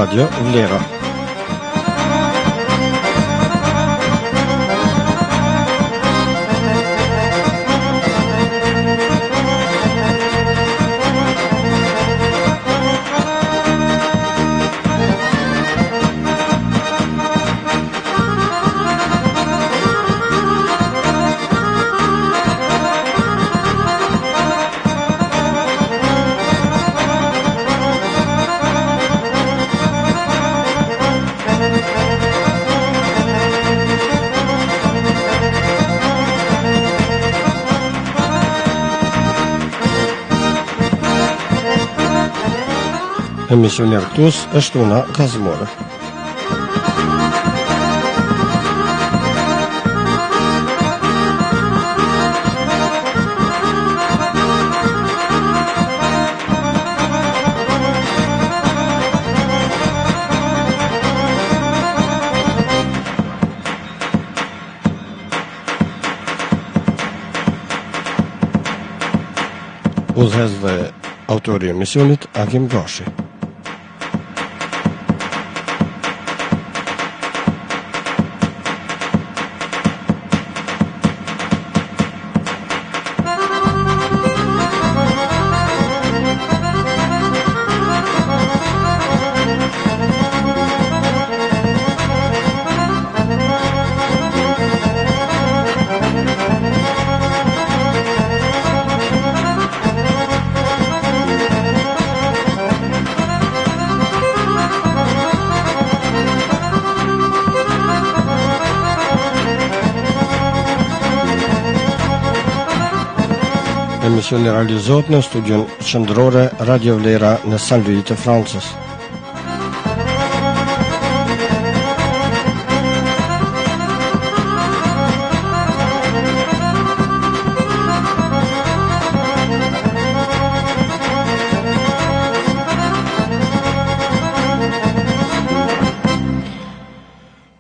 Radio Vlera. Emisioni argëtues është Una Kazmore. Udhëhes dhe autori i emisionit Agim Gashi. Emisioni realizohet në studion qendrore Radio Vlera në Saint-Louis të Francës.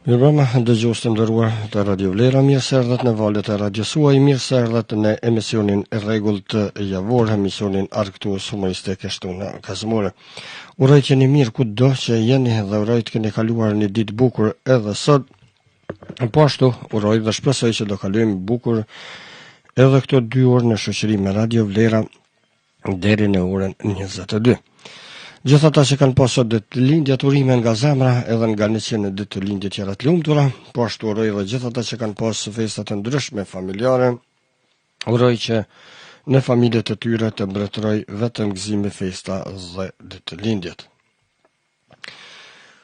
Mirëmbrëma dëgjues të nderuar të Radio Vlera, mirë se erdhët në valët e radios suaj, mirë se erdhët në emisionin e rregullt të javor, emisionin argëtues humoristike kështu Una Kazmore. Uroj që jeni mirë kudo që jeni dhe uroj të keni kaluar një ditë bukur edhe sot. Po ashtu uroj dhe shpresoj që do kalojmë bukur edhe këto 2 orë në shoqëri me Radio Vlera deri në orën 22. Gjithë ata që kanë pasur ditëlindje urime nga zemra edhe nga 100 ditëlindje tjera të lumtura, po ashtu uroj edhe gjithë ata që kanë pasur festa të ndryshme familjare, uroj që në familjet e tyre të mbretëroj vetëm gëzime, festa dhe ditëlindjet.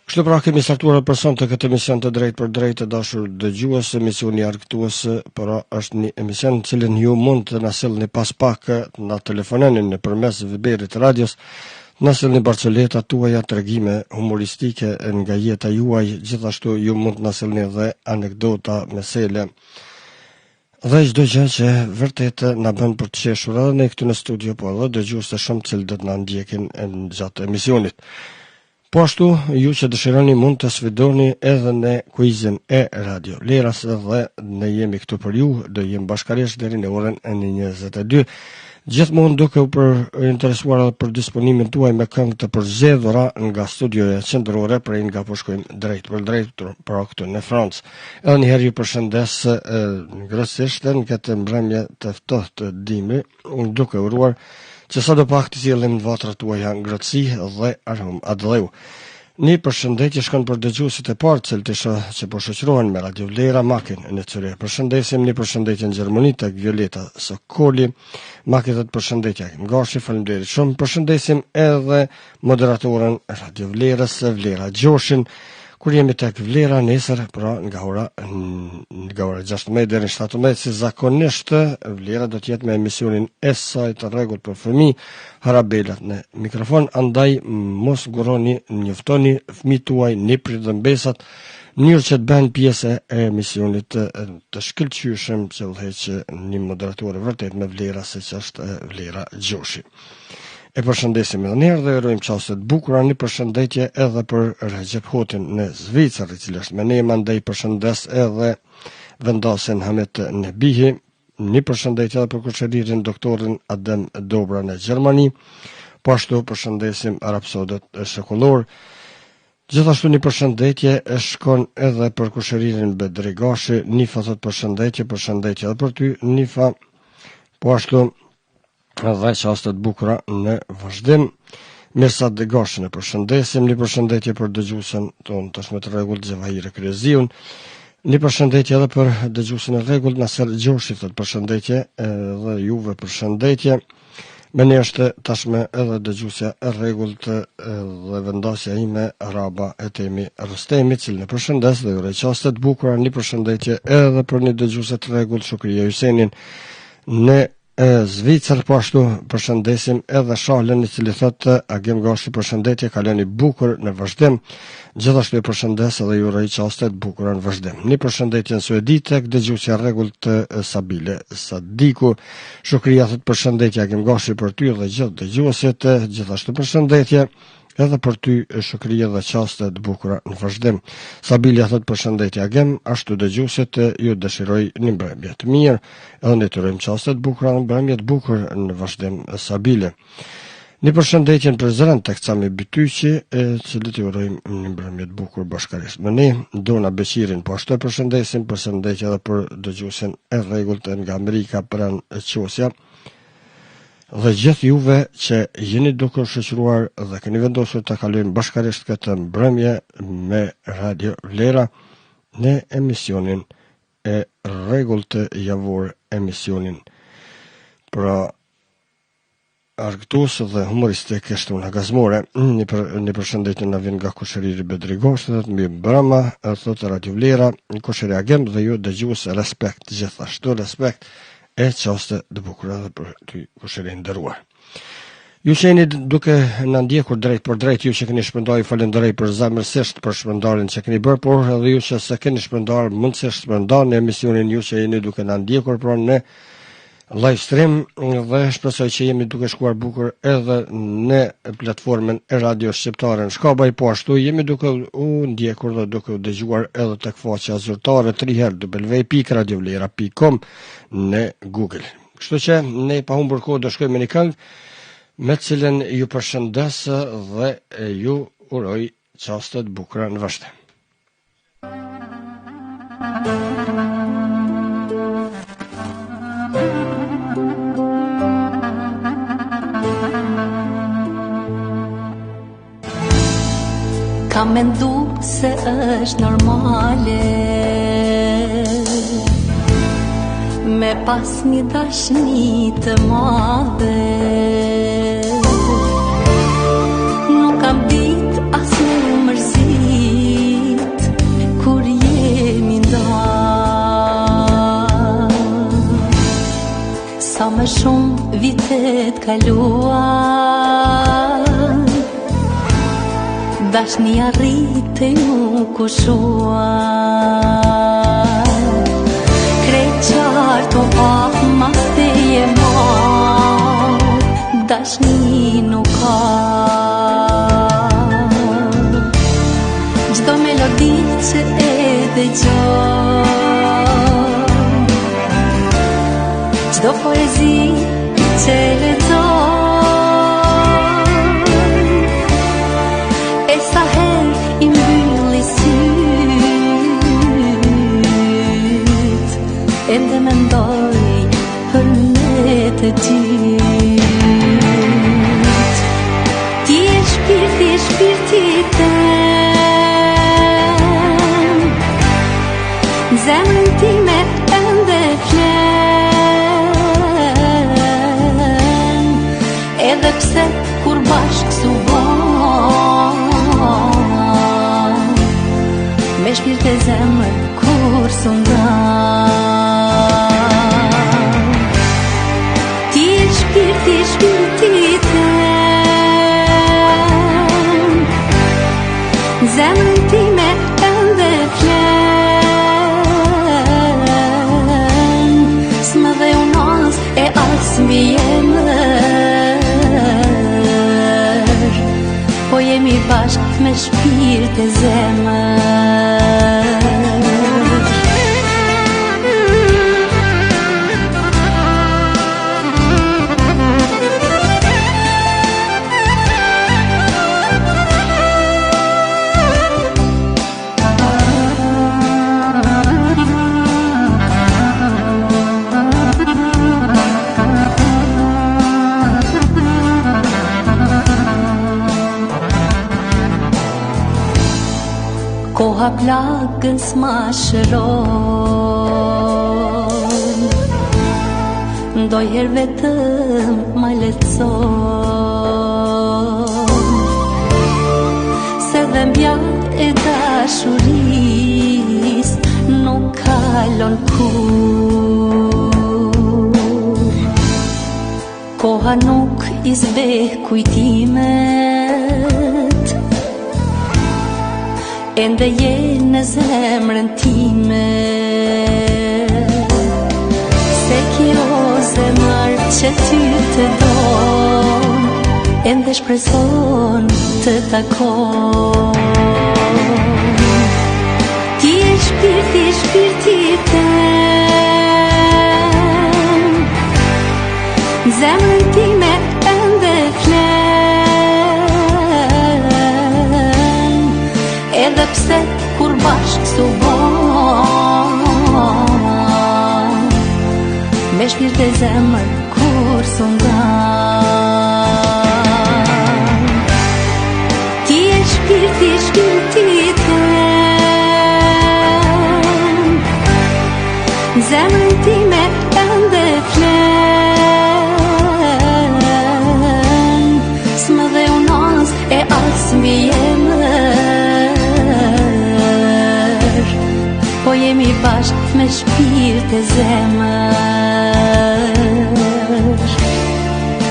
Kështu pra kemi startuar për sonte të këtë emision të drejt për drejt të dashur dëgjues, emisioni argëtues, por është një emision në cilën ju mund të na sillni pas pak na telefononi nëpërmes Viberit të radios. Nëse në barcoleta tuaja tregime humoristike nga jeta juaj, gjithashtu ju mund të na sillni dhe anekdota, mesele dhe çdo gjë që vërtet na bën për të qeshur edhe ne këtu në studio, po edhe dëgjues të shumë që do të na ndjekin gjatë emisionit. Po ashtu, ju që dëshironi mund të sfidoni edhe në kuizin e Radio Vleras dhe ne jemi këtu për ju, do jemi bashkërisht deri në orën 22. Gjithmonë duke u interesuar edhe për disponimin tuaj me këngë të përzgjedhura nga studioja qendrore, prej nga po shkojmë drejt për drejt për këtu në Francë. Edhe një herë ju përshëndes ngrësisht në këtë mbrëmje të ftohtë të dimri, duke uruar që sadopak të sjellim në vatrat tuaja ngrohtësi dhe aromë adheu. Një përshëndetje shkon për dëgjuesit e parë që po shoqërohen me Radio Vlera Makin në Zyrich. Përshëndesim një përshëndetje në Gjermani tek Violeta Sokoli. Makin dhe përshëndetje Agim Gashi, faleminderit shumë. Përshëndesim edhe moderatorën Radio Vlerës, Vlera Gjoshin, kur jemi tek Vlera nesër, pra nga ora 16 deri në 17, si zakonisht Vlera do të jetë me emisionin e saj të rregullt për fëmijë, Harabelat në mikrofon, andaj mos nguroni, njoftoni fëmijët tuaj, niprit dhe mbesat, në mënyrë që të bëhen pjesë e emisionit të shkëlqyeshëm që udhëheq një moderator vërtet me vlera, siç është Vlera Gjoshi. E përshëndesim edhe njerë dhe urojmë çaste të bukura, një përshëndetje edhe për Recep Hotin në Zvicër, i cili është me ne, mandej përshëndes edhe vendasin Hamet Nebihi, një përshëndetje edhe për kushëririn doktorin Adem Dobra në Gjermani, po ashtu përshëndesim Arapsodët Shekullor, Gjithashtu një përshëndetje shkon edhe për kushërinë Bedri Gashi. Nifa thot përshëndetje edhe për ty Nifa, po ashtu edhe çastet bukura në vazhdim. Mirsad Gashin e përshëndesim, një përshëndetje për dëgjuesën ton tashmë të rregullt Xhavahir Kreziun. Një përshëndetje edhe për dëgjuesin e rregullt Nasser Gjoshi thot përshëndetje edhe juve përshëndetje. Me një është tashme edhe dëgjusja e rregullt dhe vendosja ime Raba e temi Rostemi, cilën e përshëndes dhe uroj çastet bukura. Një përshëndetje edhe për një dëgjuese të rregullt Shukria Hysenin në Zvicër, po ashtu përshëndesim edhe Shalën, i cili thotë Agim Gashi përshëndetje, kaloni bukur në vazhdim. Gjithashtu e përshëndes edhe ju uroj çastet bukura në vazhdim. Një përshëndetje në Suedi tek dëgjuesja e rregullt të Sabile Sadiku. Shukria thot përshëndetje Agim Gashi për ty dhe gjithë dëgjuesit, gjithashtu përshëndetje edhe për ty Shukria dhe çastet bukura në vazhdim. Sabilia thot përshëndetje Agim, ashtu dëgjuesit ju dëshiroj një mbrëmje të mirë, edhe ne turojmë çastet bukura në mbrëmje të bukur në vazhdim Sabile. Një përshëndetje për zëran tek Cami Bytyqi, cilët ju urojmë një mbrëmje të bukur bashkërisht me ne. Dona Beqirin po ashtu përshëndesim, përshëndetje edhe për dëgjuesin e rregullt nga Amerika pranë Qosja. Dhe gjithë juve që jeni duke shoqëruar dhe keni vendosur të kalojmë bashkërisht këtë mbrëmje me Radio Vlera në emisionin e rregullt të javor, emisionin pra argëtues dhe humoristik e shtuna gazmore. Një përshëndetje na vjen nga kushëriri Bedri Gashi, thotë mbi mbrëma, thotë Radio Vlera, kushëri Agem dhe ju dëgjues, respekt gjithashtu, respekt e çaste të bukura dhe për ty kushëri nderuar. Ju që jeni duke na ndjekur drejt për drejt, ju që keni shpërndar, ju falenderoj për zemërsisht për shpërndarjen që keni bërë, por edhe ju që s'e keni shpërndar, mund të shpërndar në emisionin, ju që jeni duke na ndjekur pra në live stream, dhe shpresoj që jemi duke shkuar bukur edhe në platformën e radio shqiptare në Shkabaj, po ashtu jemi duke u ndjekur dhe duke u dëgjuar edhe tek faqja zyrtare 3 herë www.radiovlera.com në Google. Kështu që ne pa humbur kohë do shkojmë në një këngë me cilën ju përshëndes dhe ju uroj çastet bukura në vazhdim. Kam mendu se është normale me pas një dashni të madhe. Nuk kam dit as në mërzit kur jemi nda. Sa më shumë vitet kaluar, dashnia rrite nuk u shuar. Krejt qarto mas te je mar, dashni nuk ka. Gjdo melodi që e dëgjoj, gjdo poezi që lexoj, ende mendoj për net e dyt. Ti e shpirti tem, zemrën time ende flen, edhe pse kur bashk s'u bon, me shpirt e zemër kur s'u ndan. Shpirti tem, zemrën time ende flen, s'më dhe unas e as mbi jemër, po jemi bashk me shpirt e zemër. Koha plagën s'ma shëron, ndoj her vetëm ma letëson, se dhe mbjat e dashuris nuk kalon kur. Koha nuk i zbeh kujtimet, ende je në zemrën time. Se kjo zemër që ty të don, ende shpreson të takon. Ti e shpirti tem, zemrën time ende flen, edhe pse kur bashkë s'u bon, me shpirt e zemër kur s'u ndan. Ti e shpirti tem, zemrën time ende flen, s'më dhe unas e as mi jemër, po jemi bashk me shpirt e zemër.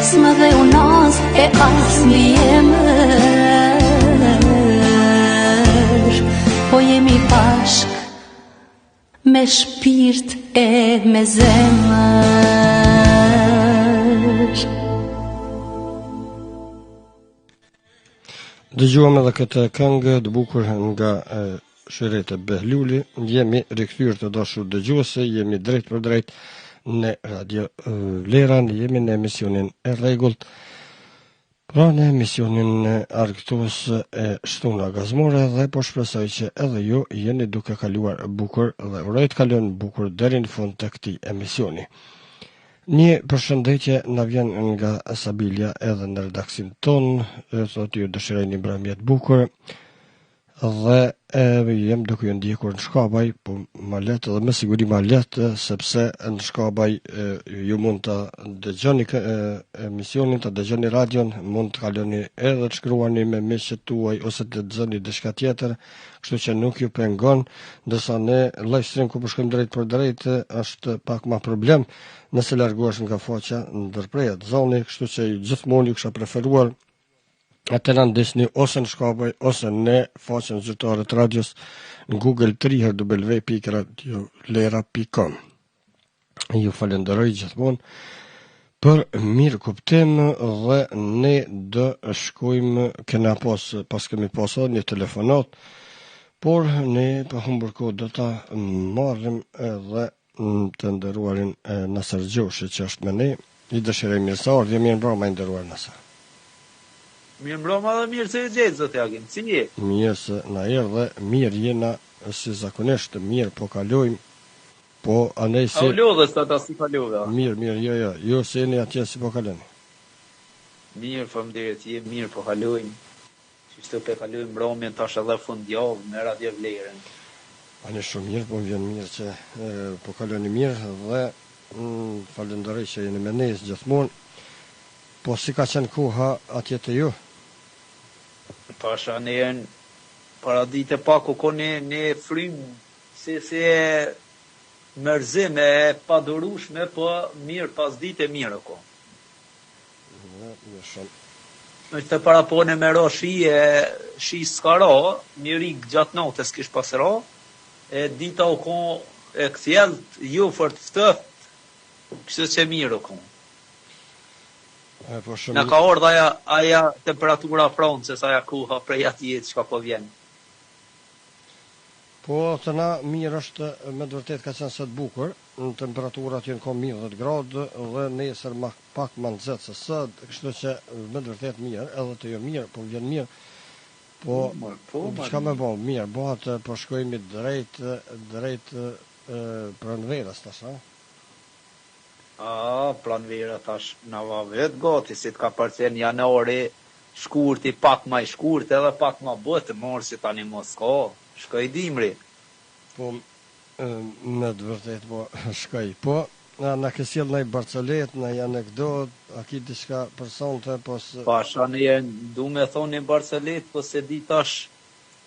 S'më dhe unas e as mi jemër, po jemi bashk me shpirt e me zemër. Dëgjuam edhe këtë këngë të bukur nga Shërete Behluli. Jemi rikthyer të dashur dëgjuese, jemi drejt për drejt në Radio Vleran, jemi në emisionin e rregullt. Pra në emisionin argëtues e Shtuna Gazmore, dhe po shpresoj që edhe ju jeni duke kaluar bukur dhe uroj të kalojnë bukur deri në fund të këtij emisioni. Një përshëndetje na vjen nga Sabilia edhe në redaksin ton, thotë ju dëshiroj një mbrëmje të bukur dhe jem duke ju ndjekur në Shkabaj, po ma letë dhe me siguri ma letë, sepse në Shkabaj ju mund të dëgjoni emisionin, të dëgjoni radion, mund të kaloni edhe të shkruani me miqët tuaj ose të dëgjoni diçka tjetër, kështu që nuk ju pengon, ndërsa ne live stream ku përshkojmë drejt për drejt është pak ma problem nëse largohesh nga faqja ndërprejet zoni, kështu që gjithmonë ju kisha preferuar atë në ndesni ose në Shkabaj ose në faqen zyrtare të radios në Google www.radiolera.com. Ju falenderoj gjithmonë për mirë kuptim dhe ne do shkojmë pas kemi pasur një telefonat, por ne pa humbur kohë do ta marrim edhe të nderuarin Nasër Gjoshi që është me ne. I dëshiroj mirëseardhje, mirë mbrëma i nderuar Nasër. Mirë mbrëma dhe mirë se e gjetë, zot Jagim, si je? Mirë se na erdhe, mirë jena si zakonisht, mirë po kalojmë, po anej si... A u lodhe së ta si kalove? Mirë, jo se jeni atje si po kaloni. Mirë, faleminderit, je mirë po kalojmë. Qështu pe kalojmë mbrëmjen tash edhe fundjavë me Radio Vlerën. Ani shumë mirë, po më vjen mirë që po kaloni mirë dhe falenderoj që jeni me ne gjithmonë. Po si ka qenë koha atje të ju? Pasha ne janë para dite pak u kone ne frymë se mërzim e padurushme, po mirë pas dite mirë ko. Mirë shumë. Është të parapone me ro shi s'ka ra, një rigë gjatë natës kish pas ra, e dita u kon e këthjelt, ju fort ftëft, kështë që mirë u kon. Në ka ardha aja temperatura Francës, aja kuha prej atjet që ka po vjen. Po të na mirë është me vërtet ka qenë sot bukur, në temperaturat janë ka 10 gradë dhe nesër pak më nxehtë se sot, kështu që me vërtet mirë, edhe të jo mirë, po vjen mirë. Po çka më bë mirë, bëhet po shkojmë drejt pranverës tash, a? Pranvera tash na va vet gati, si të ka përcen janori shkurti, pak më i shkurt edhe pak më botë, morë si tani mos ka. Shkoj dimri. Po, me të vërtet, po, shkoj. Po, na ke sjell ndaj Barcolet, ndaj anekdot, a ki diçka personte, po se... Pasha në du me thonë një Barcolet, po se di tash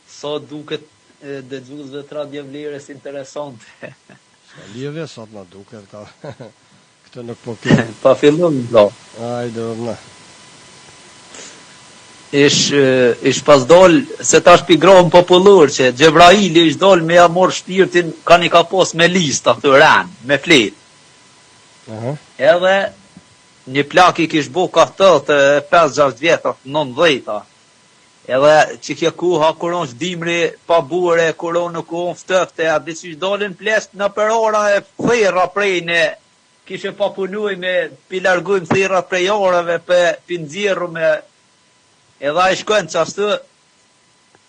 sa duket dëgjuesve të Radio Vlerës interesante. Sa lidhje, sot na duket ka... Këtë nuk po ke... Pa fillon, do. Ajde, na. Ish pas dol, se tash pigrohën popullor, që Gjebraili ish dol me amor shpirtin, ka pos me lista të ran, me flet. Edhe një plak i kish bu ka 5-6 vjeta, 90-ta. Edhe që kje kuha kuron dimri pa bure, kuron nuk unë ftëfte, a dhe që ish dolin plesht në për ora e thera prej në kishe pa punuj me pilargujmë thera prej orave, për nxjerru me. Edhe a i shkën që ashtë,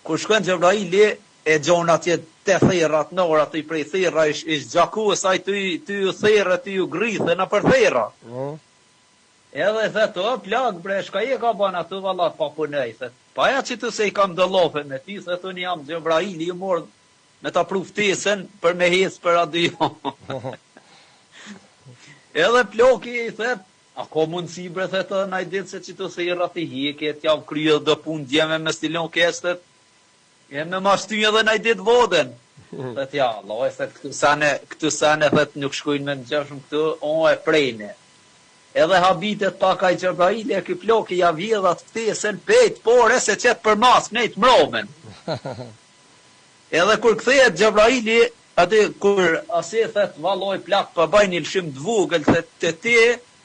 kur shkën Gjebraili, e gjonë atje te therat në orat i prej thera, ish gjaku e saj ty ju thera, ty ju grithë në për thera. Edhe dhe të plak bre, shka je ka ban atë valat pa punëj, pa ja që të se i kam dëlofe me ti, se të një jam Gjebraili, ju morë me ta pruftesen për me hes për adio. Edhe ploki i thet, a ka mundësi bre të na i ditë se që të therat i hike, t'javë kryë dhe pun djeme me stilon kestet, e me mashty edhe na i ditë voden. Thet ja, loj, këtu sane, thet nuk shkujnë me në gjeshëm këtu, o e prejne. Edhe habitet paka i Gjebraili, e ky ploki ja vjedhat ftesen pejt, por e se qëtë për mas, nejt mromen. Edhe kur kthehet Gjebraili, aty kur asi thet valloj plak pa bajnë një lëshim të vogël të ti,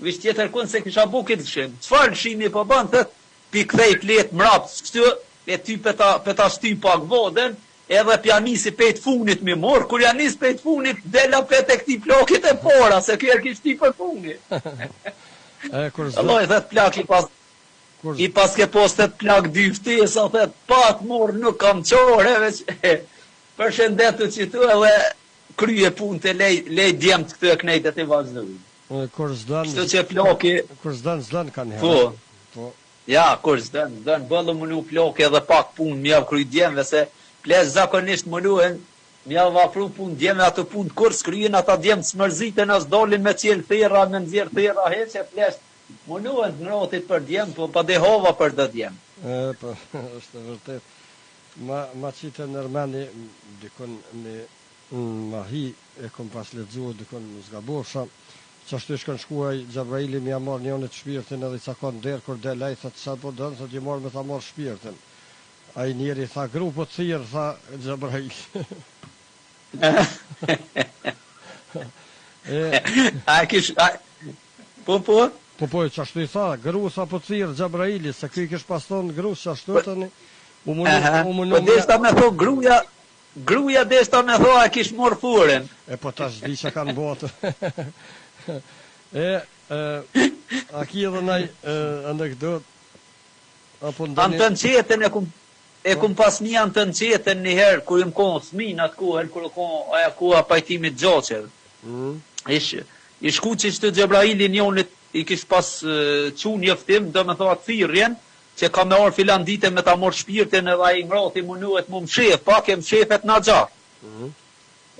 vish tjetër kun se kisha bukit lëshim. Çfarë lëshimi po bën thet, pi kthej flet mraps këtu, e ty peta shty pak voden, edhe pjanisi pejt funit mi mor, kur janë nis pejt funit, dela pet e këtij plokit e pora, se kërë kishti për funit. Allah i thet plak i pas ke postet plak dyfti, sa thet pak mor nuk kam qore, veç përshëndetu që tu edhe krye punë të lej djemë të këtë e knejtet i vazhdojnë. Kur zdan... Kështu që ploki... Kur zdan kanë herë. Po. Ja, kur zdan, bëllë mënu ploki edhe pak punë mjavë kry djemëve, se plesh zakonisht mënuhen, mjavë vapru punë djemëve, atë punë kur s'kryen ata djemë të smërzitën, as dolin me qelë thera, me nëzirë thera, heqe plesh mënuhen të ngrotit për djemë, po pa dehova për dhe djemë. Po, është vërtet. Ma qitë nërmeni, dikon në mahi, e kom pas lexuar dikon në zgabosha, që ashtu shkën shkuaj Gjebraili mi a marrë njënë të shpirtin edhe i cakon derë, kur del ai thot sa po dënë, thot i marrë me ta marrë shpirtin. A i njeri tha, grupo të thirë, tha Gjebraili. Po, që ashtu i tha, gru sa po të thirë Gjebraili, se këj kish pas thonë gru, që ashtu të një, po deshta me tho gruja deshta me tho a kish morë furin. Po tash di që kanë botë. A ki edhe naj anekdot? Antën qetën e kum pas një antën qetën njëherë, kur im konë thmin atë kohër, kur konë aja koha pajtimit gjoqev. I shku që të Gjebraili njonit i kish pas qu njëftim, do me thoa thirjen, që ka me orë filan dite me ta morë shpirtin edhe a i ngrati munuet mu mshef, pak e mshefet në gjatë.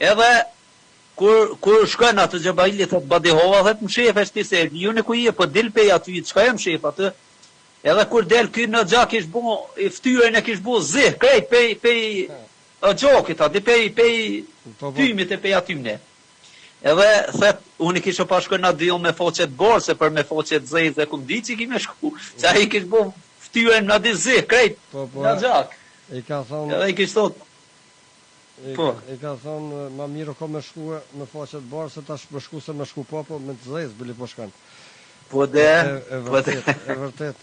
Edhe, kur shkën atë Gjebraili të badihova dhe të mshefet shti se, ju në ku je, po dil pej aty, qka e mshef atë, edhe kur del këj në gjatë kish bo, i ftyrën e kish bo zih, krejt pej gjokit, ati pej tymit e pej atymne. Edhe, thet, unë i kishë pa shkën atë dhjo me foqet borë, se për me foqet zezë dhe kum di që kime shku, që a i kish bo ftyrën në dizih, krejt, në gjak. I ka thonë... Edhe i kish thot... I ka thonë, ma mirë ko me shku me foqet borë, se ta shku se me shku po me të zezë, bili po shkanë. Po dhe... E vërtet.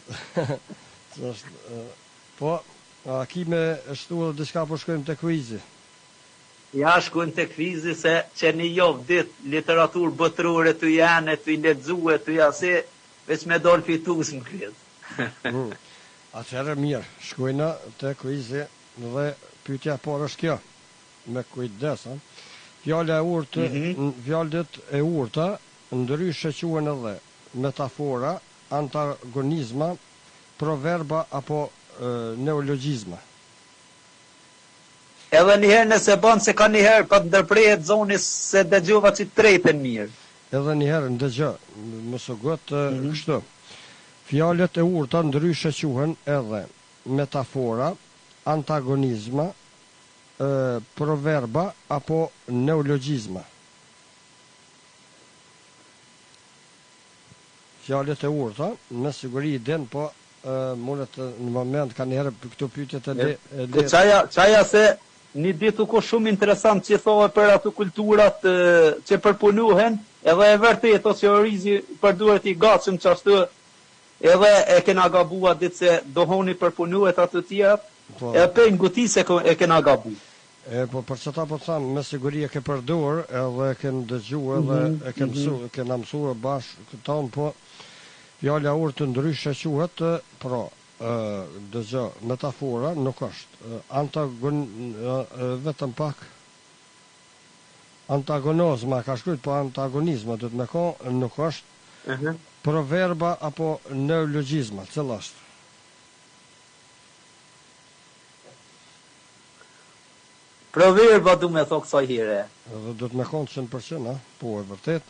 Po, a ki me shtu dhe diska po shkojmë të kvizi? Ja, shkojmë të kvizi se që një jovë dit literaturë bëtërore të janë, të i ledzue, të jase, veç me dollë fitus më kviz. Atëherë mirë, shkojna të kvizi dhe pyetja por është kjo, me kujdes, fjalët e urta, ndryshe quhen edhe metafora, antagonizma, proverba apo neologjizma. Edhe njëherë nëse bën se ka njëherë pa të ndërprehet zoni se dëgjova që tretën mirë. Edhe njëherë ndëgjë, më së gotë kështu. Fjalët e urta ndryshe quhen edhe metafora, antagonizma, proverba apo neologjizma. Fjalët e urta, me siguri i den, po mundet në moment ka njëherë për këto pyetjet e Qaja se një ditë ko shumë interesant që thove për ato kulturat që përpunuhen, edhe e vërtet o teorizi për duhet i gatshëm që ashtu, edhe e kena gabua ditë se dohoni përpunuhet ato tjerat, e për nguti se e kena gabu. Po për që ta po thamë, me siguri e ke përdur, edhe e ke dëgju, edhe e ke mësuar bashkë këton, po fjala urtë ndryshe quhet, pra, dëgjë, metafora nuk është, vetëm pak, antagonizma ka shkruajtur, po antagonizma do të më thonë nuk është, proverba apo neologjizma, cila është? Proverba du me thokë sa hire. Dhe do të më thonë 100%, po e vërtet,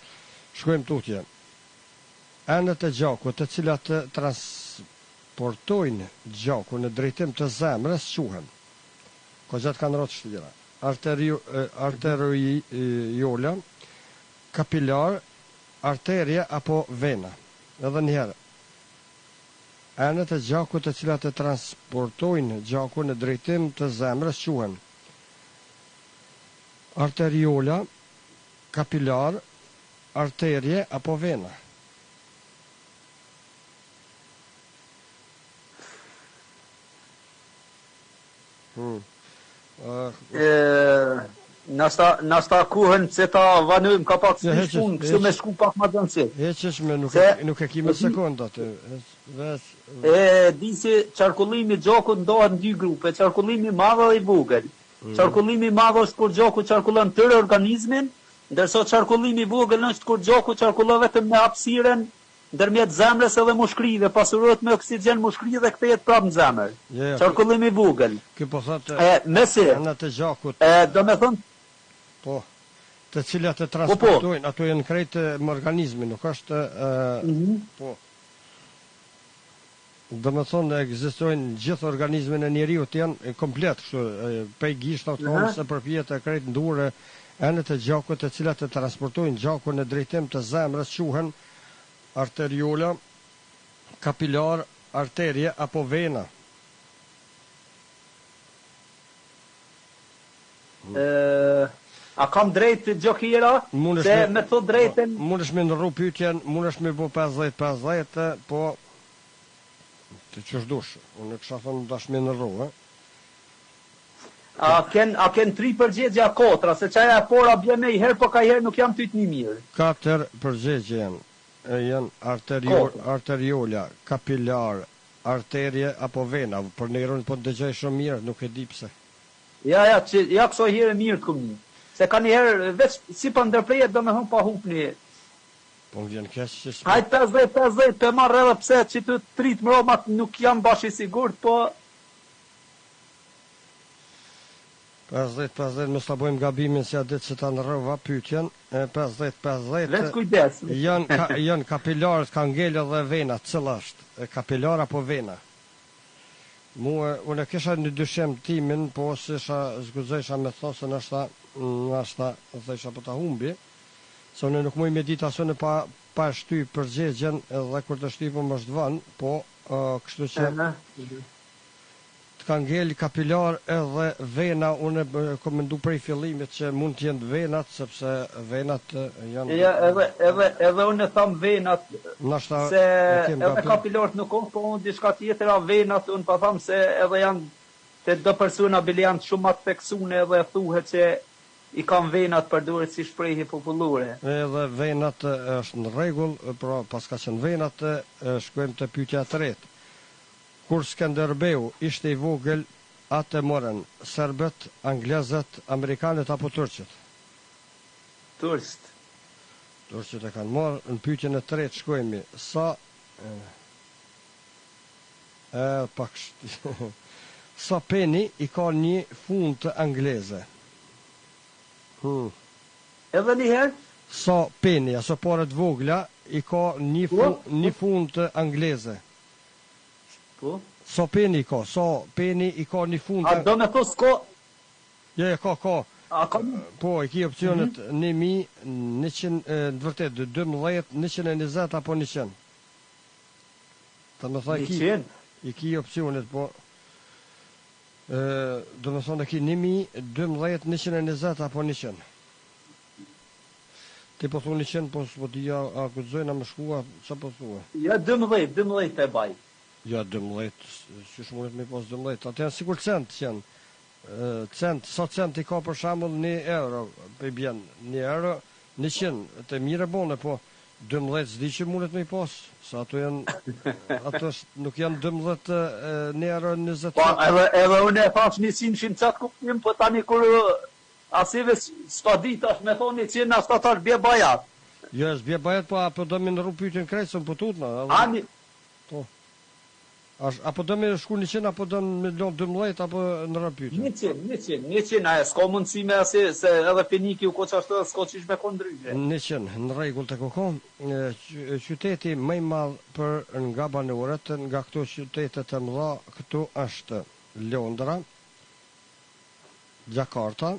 shkojmë tutje. Enët e gjakut të cilat të transportojnë gjakun në drejtim të zemrës quhen. Ko gjatë kanë rrotë shtira. Arteriola, kapilar, arteria apo vena. Edhe njëherë. Enët e gjakut të cilat të transportojnë gjakun në drejtim të zemrës quhen. Arteriola, kapilar, arterie apo vena. Nasta kuhen që ta vanojmë ka pak së shkun, kështu me shku pak ma dënësi. Heqeshme, nuk e kime sekondat. Di si qarkullimi gjokut ndohet në dy grupe, qarkullimi madhe dhe i vogël. Qarkullimi madhe është kur gjoku qarkullon tërë organizmin, ndërsa qarkullimi i vogël është kur gjoku qarkullon vetëm me hapësiren ndërmjet zemrës edhe mushkrive, pasurohet me oksigjen mushkri dhe kthehet prapë në zemër. Qarkullimi i vogël. Ky po thotë enët e gjakut. Do me thonë po, të cilat e transportojnë, ato janë krejt me organizmin, nuk është po. Do me thonë ekzistojnë gjithë organizmin e njeriut janë komplet, kështu pej gishtat tonë se përpijet e krejt ndure, enët e gjakut të cilat e transportojnë gjakun në drejtim të zemrës quhen arteriola, kapilar, arterie apo vena. A kam drejt gjokira? Se me thot drejten... Mundesh me ndërru pyetjen, mundesh me bo 50-50, po të qësh dush, unë kësha thonë dash me ndërru, A ken 3 përgjegja 4, se qaja e pora bje me i herë, po ka herë nuk jam tyt një mirë. 4 përgjegje janë arteriola, kapilar, arterie apo vena, për nëjron po të dëgjoj shumë mirë, nuk e di pse. Ja, këso herë mirë të këmë një. Se ka një herë, veç si për ndërprejet do me hëmë pa hup një. Po më vjen keq që s'po. Hajt 50-50, për marrë edhe pse që të trit më romat nuk jam bash i sigurt, po... 50-50, mos ta bëjmë gabimin se atë që ta ndrova pyetjen, 50-50. Vetë kujdes. Janë kapilarët, kangela dhe vena, cila është? Kapilar apo vena? Unë kisha një dyshim timin, po se zguzojsha me thonë se nashta thësha po ta humbi, se unë nuk muj me ditë asone pa shty përgjegjen edhe kur të shtypëm më është vanë, po kështu që të kanë ngel kapilar edhe vena, unë kom mendu prej fillimit që mund të jenë venat, sepse venat janë... Ja, edhe unë e tham venat, se edhe kapilarët nuk unë, po unë diçka tjetëra venat, unë pa tham se edhe janë të do persona bile janë shumë atë theksune edhe thuhet që i kam venat përduret si shprehje popullore. Edhe venat është në rregull, pra paska qenë venat, shkojmë të pyetja e tretë. Kur Skënderbeu ishte i vogël, atë morën serbët, anglezët, amerikanët apo turqët? Turqët. Turqët e kanë marrë. Në pyetjen e tretë shkojmë Sa peni i ka një fund të angleze. Edhe një herë? Sa peni, aso paret vogla, i ka një fund të angleze. Po? Sa peni i ka? Sa peni i ka një fund A do me thos s'ko? Ja, ka. A ka? Po, i ki opcionet 1.100, në vërtet, 12, 120 apo 100. Ta me tha i ki opcionet, po, do me thonë e ki 1.000, 12, 120 apo 100. Ti po thonë 100, po s'po ti ja akuzojnë a më shkua, që po thua? Ja, 12 e baj. Ja, 12, që shmunet me pas 12, atë janë sikur cent që janë. Sa cent i ka për shambull 1 euro, për bjen 1 euro, 100, të mire bone, po 12 s'di që mundet me i pas, sa ato janë, ato nuk janë 12 1 euro 20 Po, edhe unë e thash 100 qatë kuptim, po tani kur asive s'ka dit është me thonë 100 ashtë atash bje bajat. Jo, s'bje bajat, po apo do me në rru pyjtën krejtësën po tutna. Ani? Po. Apo do me shku 100, apo do me lonë 12, apo në rru pyjtën? 100, a e s'ka mundësi me se edhe peniki u ko që ashtë s'ka qish me kondryge. 100, në regull të kokon, qyteti mëj madh për nga banorët, nga këto qytetet të mëdha, këtu është Londra, Jakarta,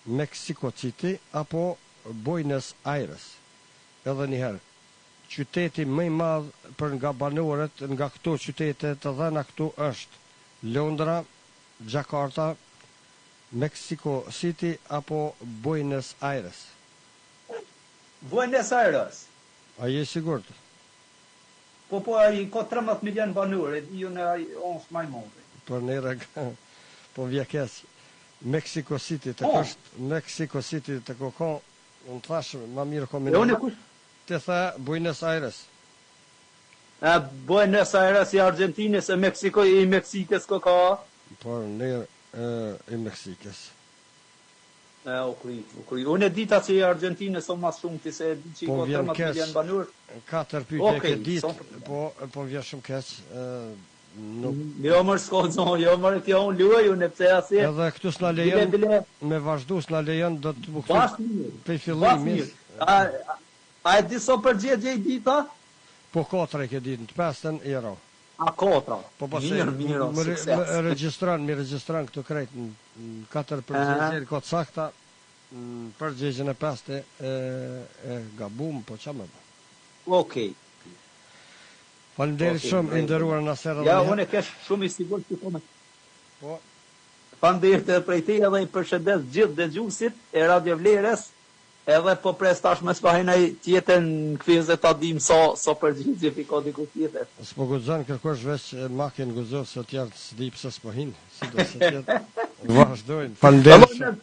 Mexico City, apo Buenos Aires. Edhe njëherë, qyteti mëj madh për nga banorët, nga këto qytetet të dhëna këtu është Londra, Jakarta, Mexico City, apo Buenos Aires. Buenos Aires? A je sigurt? Po, a i ka 13 milion banore, ju në onës maj monde. Por nere, po vje kesë. Mexico City të kështë, Mexico City të kokon, unë thashë, ma mirë kombinat. Të tha Buenos Aires. Buenos Aires i Argentinës e Meksiko i Meksikës ko ka? Por nere i Meksikës. U kry. Unë e dita që i Argentinës o mas shumë, të se e di që i ka 13 milion banur. 4 pyetje ke ditë, po vjen shumë keq. Jo mërë s'ko zonë, jo mërë kjo unë luaj, unë e pse asje. Edhe këtu s'na lejon, me vazhdu s'na lejon, do të më këtu pe fillimis. A e di so përgjegje i dita? Po 4 ke ditë, të 5 i ero. A 4? Po pasaj, më registran këtu krejt në 4 përgjegje, ka të sakta, përgjegjen e 5 e gabum, po qa më bë. Okej. Faleminderit shumë, i nderuar në serë. Ja, unë e kesh shumë i sigur që kome. Po. Faleminderit edhe prej te edhe i përshëndes gjithë dëgjuesit e Radio Vlerës, edhe po pres tash me spahinaj tjetër në këfizet ta dim so përgjigje fi ka diku tjetër. S'po guxon kërkosh veç makin guxon se tjerë s'di pse s'po hin, si do se tjetër. Vazhdojnë. Faleminderit.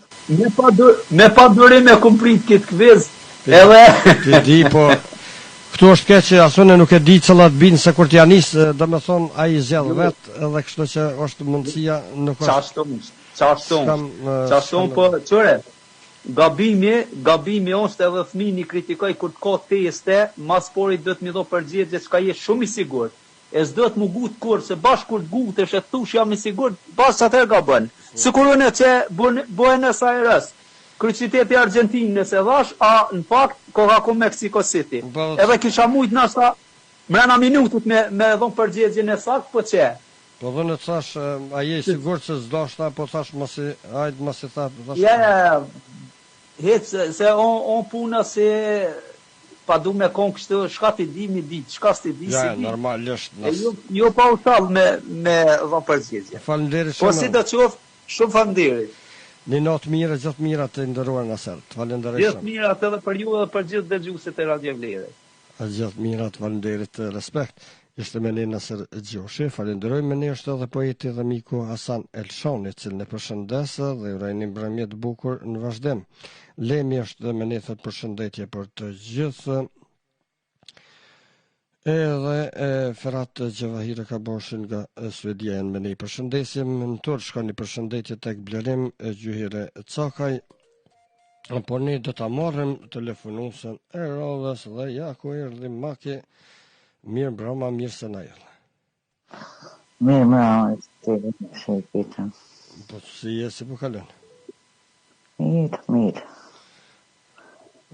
Me pa durim e kumprit këtë kviz, edhe... Ti di, po... Këtu është keq që asune nuk e di cëllat binë se kur t'ja nisë, dhe me thonë a i zjedhë vetë, edhe kështu që është mundësia nuk është... Qashton, po qëre, gabimi është edhe fëmini kritikoj kur t'ka teste, mas pori dhëtë mi do përgjegje që ka je shumë i sigur. E s'dhët mu gut kur, se bashk kur t'gutesh e thush jam i sigur, bashk atër gabën. Së kurune që Buenos Aires, kryqiteti Argentinës e dhash, a në fakt koha ku Mexico City. Edhe kisha mujt nashta mrena minutut me dhonë përgjegjen e sakt, po që? Po dhe në të thash, a je sigur që s'dashta, po thash masi, ajtë masi tha, po thash... Ja, hecë, se on puna se pa du me konë kështë, shka t'i di mi ditë, shka s'ti di si di. Ja, normalisht. Jo pa u talë me dhonë përgjegje. Falenderit shumë. Po si do qofë, shumë falenderit. Një natë mirë, gjithë mirë të ndëruar në sërë. Falenderit shumë. Gjithë mirë edhe për ju edhe për gjithë dëgjuesit e Radio Vlerës. Gjithë mirë, falenderit të respekt. Ishte me një Nasser Gjoshi, falenderoj me një është edhe poeti dhe miku Hasan Elshani, cilë në përshëndesë dhe uraj një mbrëmjet bukur në vazhdim. Lemi është dhe me një thët përshëndetje për të gjithë, edhe Ferhat Gjevahire ka boshin nga Suedia janë me një përshëndesim, në tërë shka një përshëndetje tek Blerim Gjuhire Cakaj, por ne do ta marrim telefonusën e radhës dhe ja ku erdhi Maki. Mirë broma, mirë se na erdhe. Mirë më të shëjtita. Po si je, si po kalon? Mirë.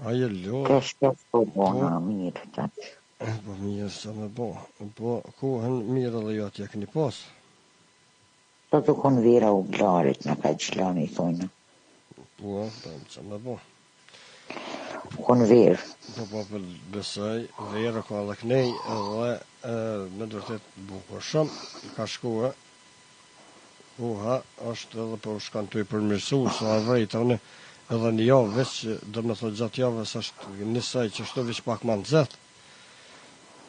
A je lo? Kesh po bona, mirë, qaq. Po mirë, sa me bo. Po kohën mirë dhe jo t'ja këni pas. Do të konë vera u glarit, në ka qlani, thonë. Po, sa me bo. Konë verë. Po, besoj, vera ka dhe kënej edhe me dërtet bukur shumë, ka shkua. Koha është edhe po shkan të i përmirësu, sa vrejta une edhe një javë veç që do me thot gjatë javës është njësaj që shto veç pak ma në zetë.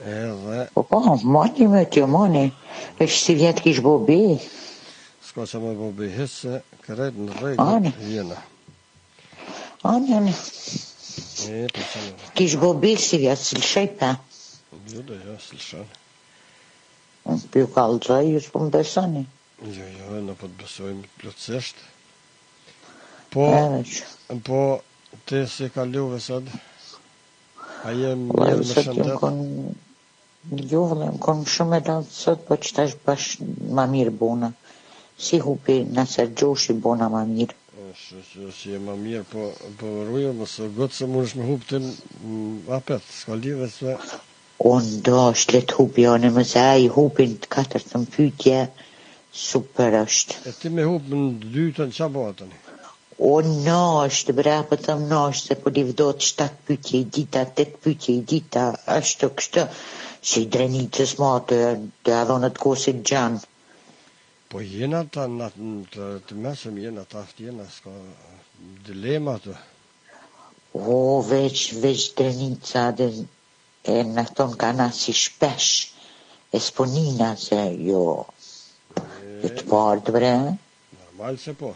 Edhe... Po, mati me t'jo mani, është si vjetë kish bo bi. S'ka që me bo bi hisë, kërejt në rejtë jena. Ani. Kish bo bi si vjetë, si lëshejpe. Jo, si lëshan. Pjo kalëzaj, ju s'po më besani. Jo, në po të besojmë plotësisht. Po, ti si ka luve sot? A jem mirë me shëndet? Luve, më konë shumë e latë sot, po që tash bash ma mirë bona. Si hupi nëse gjoshi bona ma mirë. Si e ma mirë, po rrujo, mësë gotë se mund është me hup të apet, s'ka live se... O ndash, let hupi anë, mëse a i hupin të 4 të mpytje, super është. E ti me hup në 2 të në qa bëhatën? O nash, të brapë të më nash, se po livdot 7 pytje i dita, 8 pytje i dita, është kështë, si drenicës ma të adhonët kosit gjanë. Po jena të mesëm, jena të aftë jena, s'ka dilema të. O, veç drenica dhe e në tonë kana si shpesh, e s'ponina se jo, e të partë bre. Normal se po.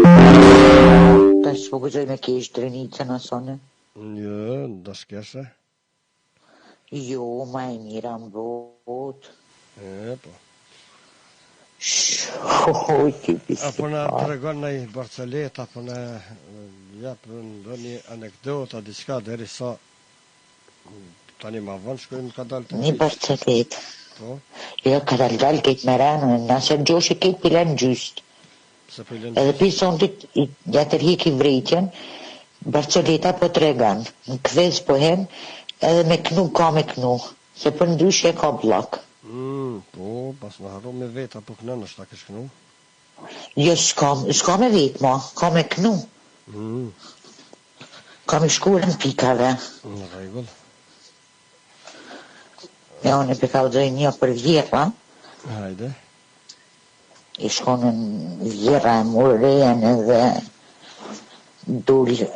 Ta s'po gëzoj me kesh drenica në sone? Jo, dashkeshe. Jo, ma e mira më bot. Po. Apo në të regon në i Barcelet, apo në japë në një anekdota, diçka dheri sa tani ma vonë shkojmë ka dalë të një Barcelet. Po? Jo, ka dalë këtë me ranë, nëse gjoshi këtë pilen gjyst. Edhe pison të jatërhik i vritjen, Barceleta po të regan, në këthes po hen, edhe me knu ka me knu, se për ndryshe ka blak. Po, pas në harru me veta, po kënë është ta kësh kënu? Jo, s'ka me vet, ma, ka me kënu. Ka me shkurën pikave. Në regull. Ja, unë e përkallëzoj një për vjera. Hajde. I shkonën vjera e murën edhe dullë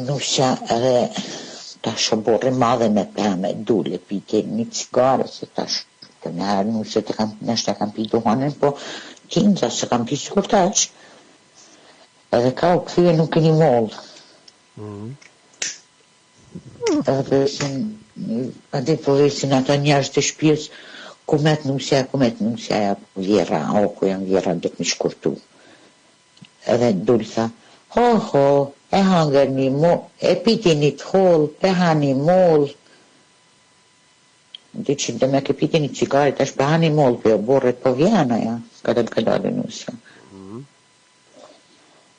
nusja edhe ta shëborë madhe me pëme, dullë pite një cigare, se ta shëborë. Në herë nusë të nështë e kam pi duhanën, po kinza se kam pi sikur tash. Edhe ka u këthye nuk e një mollë. Edhe ade po vesin ata njerës të shpjes, kumet nusja, ja vjera, ku janë vjera dhe të më shkurtu. Edhe dullë tha, ho, e hangër një mollë, e piti një të hollë, e ha një mollë. Dhe që dhe me ke piti një cigarit, është për hani mollë, për borët po vjena, ja, ka dalë nusja.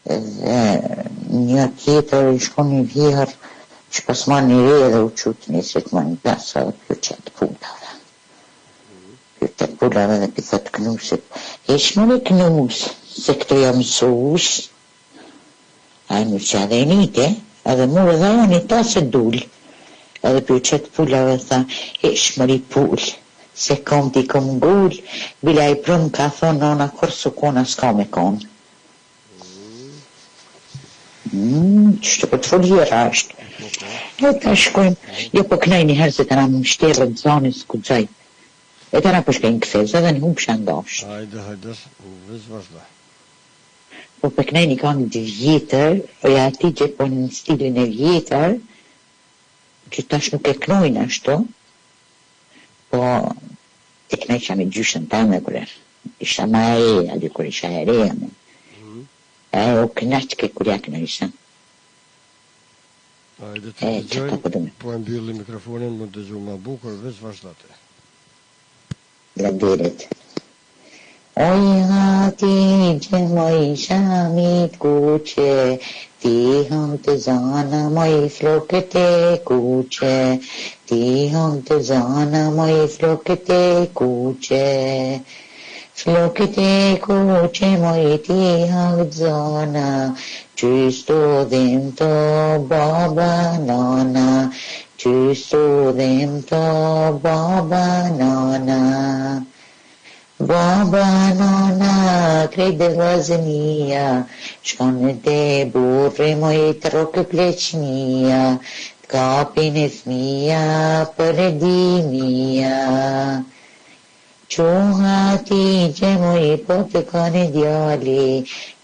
Dhe një tjetër i shkon një vjerë, që pas ma një re dhe u qutë një se të ma një pesa dhe për qëtë pullave. Për qëtë pullave dhe për thëtë knusit. E shmëre knus, se këto jam sus, a në që adhe njite, edhe mure dhe anë i ta se dullë. Edhe për qëtë pullave tha, e shmëri pull, se kom t'i kom gull, bila i prëm ka thonë nona kërsu kona s'ka me konë. Qështë për të folgjera është. E ta shkojmë, jo po kënaj një herë se të na më shterë të zonës kudzaj. E të na përshkojnë këthez, edhe një humë shandosh. Hajde, vëzë vazhda. Po për kënaj një kam një vjetër, e ati që po në stilin e vjetër, që tash nuk e knojnë ashtu, po e kënaj që me gjyshën ta me kërë, isha ma e, adi kërë isha e reja me. E o kënaq ke kërja kënë isha. Hajde të dëgjojnë, po e mbylli mikrofonin, më dëgju ma bukur, veç vazhdate. Lënderit. Oj hati moj shamit kuqe, ti hëm të zana moj flokët e kuqe, ti hëm të zana moj flokët e kuqe. Flokët e kuqe moj ti hëm të zana, qysto dhim të baba nana, qysto dhim të baba nana. Baba nana, krejtë vllazënia, shkonë te burri moj të rokë pleqnia, t'kapin e fmija për e dimia. Quha ti që moj po të kone djali,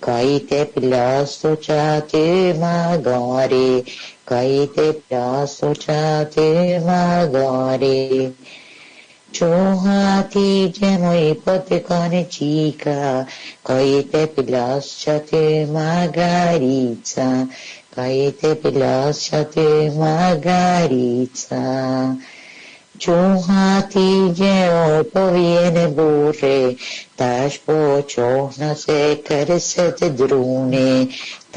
ka i te plasto që aty magari, ka i te plasto që aty magari. Quha ti që moj po të kone qika, ka i te plas që aty magarica, ka i te plas që aty magarica. Quha ti që o po vjene burre, tash po qohna se kërëset drune,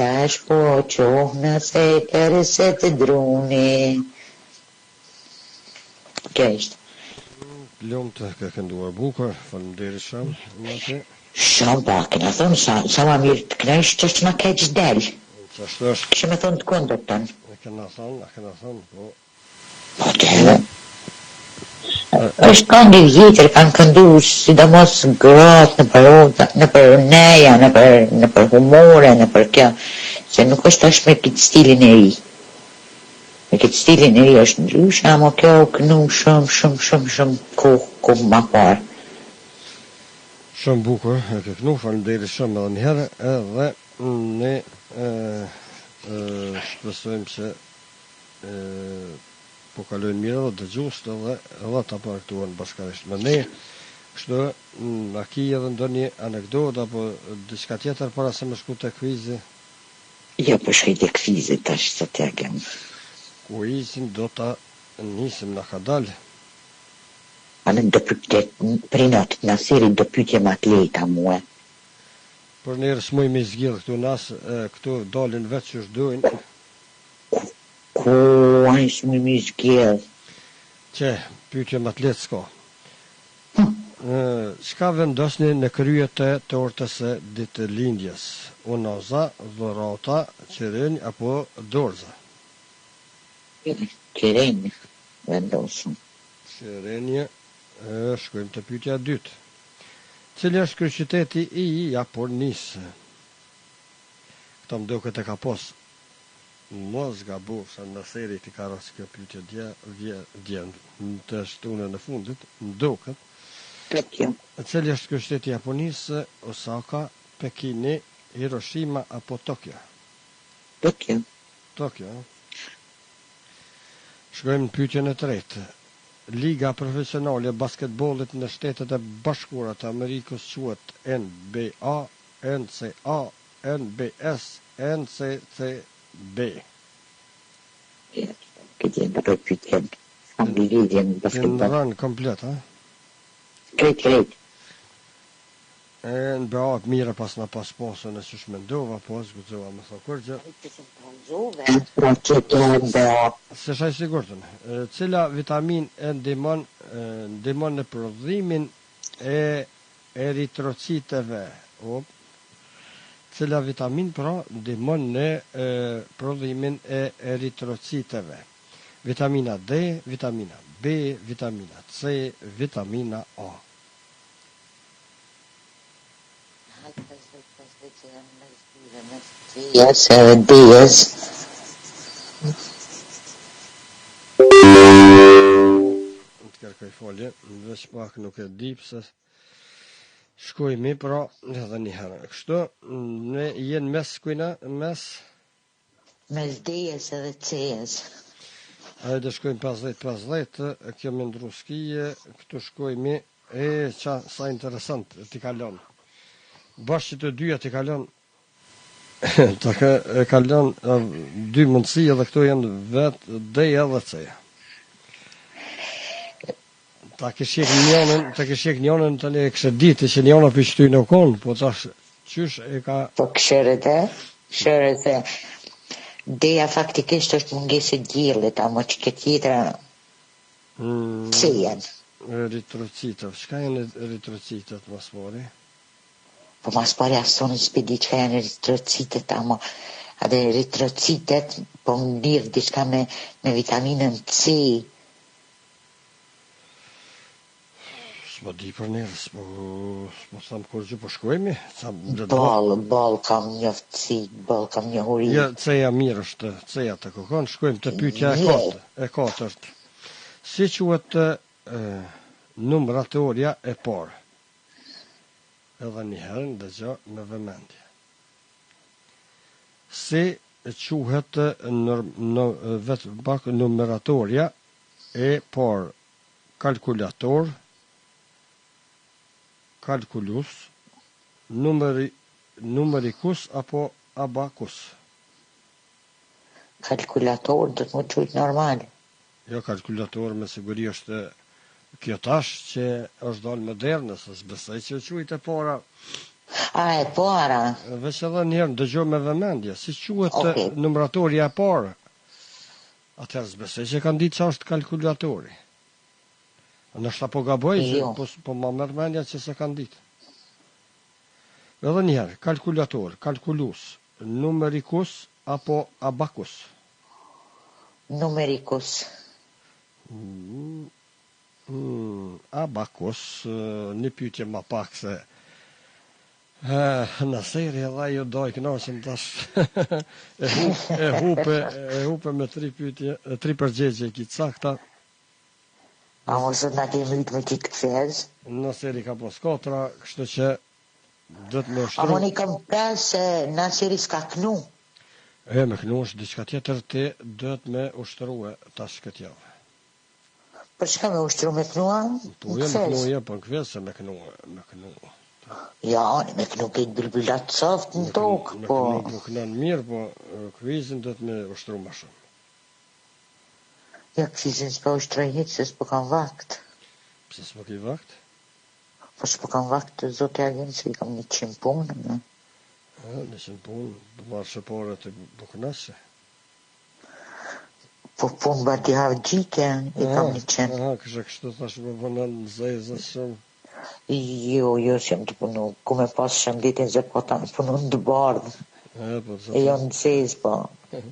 tash po qohna se kërëset drune. Kjo ishte. Lumë të ka kënduar bukur, faleminderit shumë. Shumë pak, në thonë sa ma mirë të knësh që është në keq del. Qashtu është, Kështë me thonë të kondër tënë. a kena thonë, po. Po të është këngë vjetër, kanë këndu sidomos gratë në për neja, në për humore, në për kjo, se nuk është tash me këtë stilin e ri. Me këtë stilin e ri është ndryshe, ama kjo kënu shumë kohë ma parë. Shumë bukur, e ke kënu, faleminderit shumë edhe njëherë, edhe ne shpresojmë se po kalojnë mirë dhe dëgjues edhe ta përkëtuan bashkërisht me ne. Kështu, a ki edhe ndonjë anekdotë apo diçka tjetër para se me shku te kvizi? Jo, po shkoj te kvizi tash sa t'ja kem. Kuizin do ta nisim na ka dalë. Anë do pyetje prinat në seri do pyetje më të lehta mua. Për njerë s'muj me zgjidh këtu nas, këtu dalin vetë që shdojnë. Ku anë s'muj me zgjidh. Që, pyetje më të lehtë s'ka. Çka vendosni në krye të tortës së ditëlindjes? Unoza, dhurata, qerenj apo dorza? Qerenj vendosëm. Qerenje, shkojmë të pyetja e dytë. Cili është kryeqyteti i Japonisë? Këta më duket e ka pos. Mos gabu, sa në seri ti ka rasi kjo pyetje dje të shtunën e fundit, më duket. Tokyo. Cili është kryeqyteti i Japonisë? Osaka, Pekini, Hiroshima apo Tokyo? Tokyo. Tokyo. Shkojmë në pyetjen e tretë. Liga profesionale e basketbollit në Shtetet e Bashkuara të Amerikës quhet NBA, NCAA, NBS, NCCB. Këtë jenë të pyetje. Kam lidhje në Në basketbol. rënë komplet, ha? Krejt. NBA mire pas në pas posën e që shmendova, po zgudzova me thë kërgjë. Pra që të NBA. Se shaj sigurtën, cila vitamin e ndihmon në prodhimin e eritrociteve? Cila vitamin pra ndihmon në prodhimin e eritrociteve? Vitamina D, vitamina B, vitamina C, vitamina A. Yes, Diaz. Të kërkoj folje, veç pak nuk e di pse shkojmi, pra edhe një herë. Kështu, ne jenë mes kujna, mes Diaz edhe Diaz. hajde shkojmë 50-50, kjo me ndru skije, këtu shkojmi, sa interesant, t'i kalon. Bashkë që të dyja t'i kalon, e kalon dy mundësi edhe këto janë vetë D edhe C. Ta kishik njënën të ne kështë ditë që njëna për shty në konë, po tash qysh e ka... Po këshërët e. Deja faktikisht është mungesi diellit, ama që këtë tjetra që janë. Eritrocitët, çka janë eritrocitët mos mori? Po mas pari asoni s'pidi që janë eritrocitët, ama edhe eritrocitët, po më lirë diçka me vitaminën C. S'po di për njerë, s'po thamë kur gjë po shkojmi. Bal kam njoftësi, bal kam njohuri. Ja, ceja mirë është, ceja të kokon, shkojmë të pyetja e katërt. Si quhet numëratoria e parë? Edhe një herë dëgjoj me vëmendje. Si quhet vetëm pak numëratoria e parë? Kalkulator, kalkulus, numerikus apo abakus? Kalkulator do të më qujtë normal. Jo, kalkulator me siguri është kjo tash që është dalë moderne, se s'besoj që quhet e para. A, e para? Veç edhe njerë dëgjoj me vëmendje, si quhet numëratoria e parë? Atëherë s'besoj që kanë ditë që është kalkulatori. Nështë po gaboj, po ma mërë mendja që se kanë ditë. Edhe njerë, kalkulator, kalkulus, numerikus apo abakus? Numerikus. Abakus, një pyetje ma pak se në seri edhe ju doj kënaqem tash e hupe me 3 përgjigje ki sakta. A mos na kemi me qitë këfez? Në seri ka pos 4, kështu që do të më ushtru. A moni kam pas në seri s'ka knu? Me knu është diçka tjetër, ti do të me ushtruhe tash këtë javë. Për çka me ushtru me knua? Po jo me knu, po në këvez se me knu. Ja, me knu këtë bilbilat soft në tokë, po... Me knu në mirë, po këvizin do të me ushtru ma shumë. Ja, këvizin s'po ushtruj hitë, se s'po kam vakt. Pse s'po ki vakt? Po s'po kam vakt të zote agenë, se i kam 100 punë, ne? 100 punë, do marrë shëpore të bukënashe. Po punë bati havë gjike, i kam 100. Aha, kështu thash me vënën në zezë shumë. Jo, s'jam të punu. Ku me pas shënditin se po ta me punu në dëbardhë. E jo në zezë, po.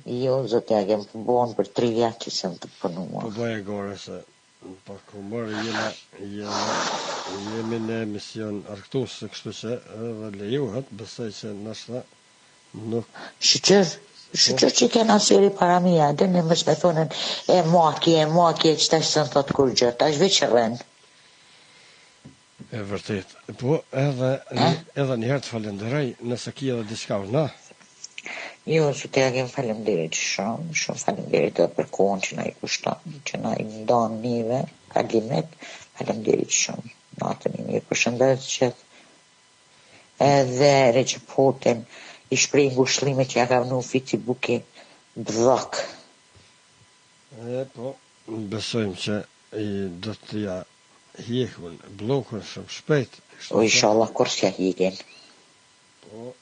Jo, zote agenë po bonë për 3 vjetë që s'jam të punu. Po bëje gore se, pa ku mërë jemi në emision arktusë, kështu që edhe lejuhet, besoj që nështë nuk... Shqyqër që kena seri para mija, dhe në mësë me thonën e maki, që ta shësën thot kur gjë, ta shveqë rënë. E vërtet, po edhe njëherë të falenderoj nëse ki edhe diçka na. Jo, su të jagim falenderit shumë falenderit edhe për kohën që na i kushton, që na i ndonë nive, kalimet, falenderit shumë. Natën i mirë, përshëndet që edhe reqepotin, i shprej ngushlimet që ja ka vënu fici buki bëdhak. Po, besojmë që do të ja hjekun blokun shumë shpejt. O inshallah kur s'ja hjekin. Po,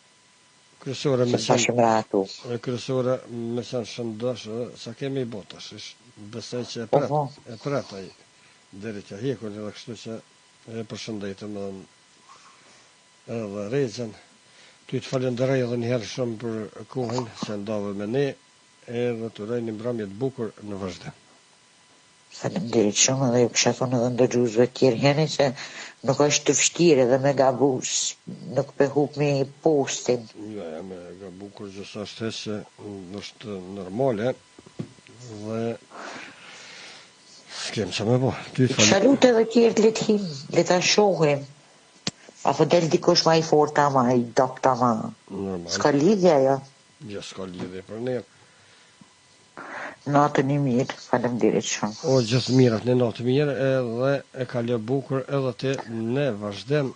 kryesore me sen shëndosh, sa kemi i botash, besoj që e pret ai deri t'ja hjekun, edhe kështu që e përshëndetëm edhe Rexhen. Ty të falenderoj edhe njëherë shumë për kohën që ndave me ne, edhe të uroj një mbrëmje të bukur në vazhdim. Falenderit shumë edhe ju kësha thonë edhe ndëgjuzve tjerë heni se nuk është të vështirë edhe me gabus, nuk pëhup me postin. Ja, me gabu kur gjësa është hesë është normale dhe s'kem që me bo. Shalut edhe tjerë le t'him, le t'a shohim. Apo del dikush ma i forta, ma i dokta, ma... S'ka lidhja, jo? Jo, s'ka lidhja për ne. Natën i mirë, falemderit shumë. O, gjithë mirat në natë mirë, edhe e kalje bukur, edhe te ne vazhdem.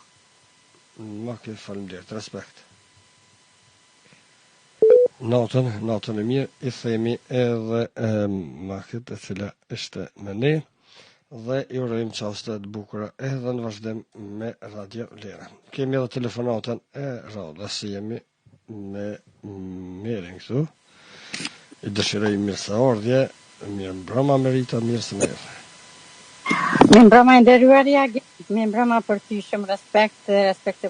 Ma ke falemderit, respekt. Natën e mirë, i themi edhe ma këtë e cila ishte me ne. dhe i urojmë qaste të bukura edhe në vazhdim me Radio Lera. Kemi edhe telefonatën e radhës, si jemi me Merin këtu. I dëshiroj mirë se ardhje, mirë mbrëma Merita, mirë se më erdhe. Mirë mbrëma e nderuarja, mirë mbrëma për ty, shumë respekt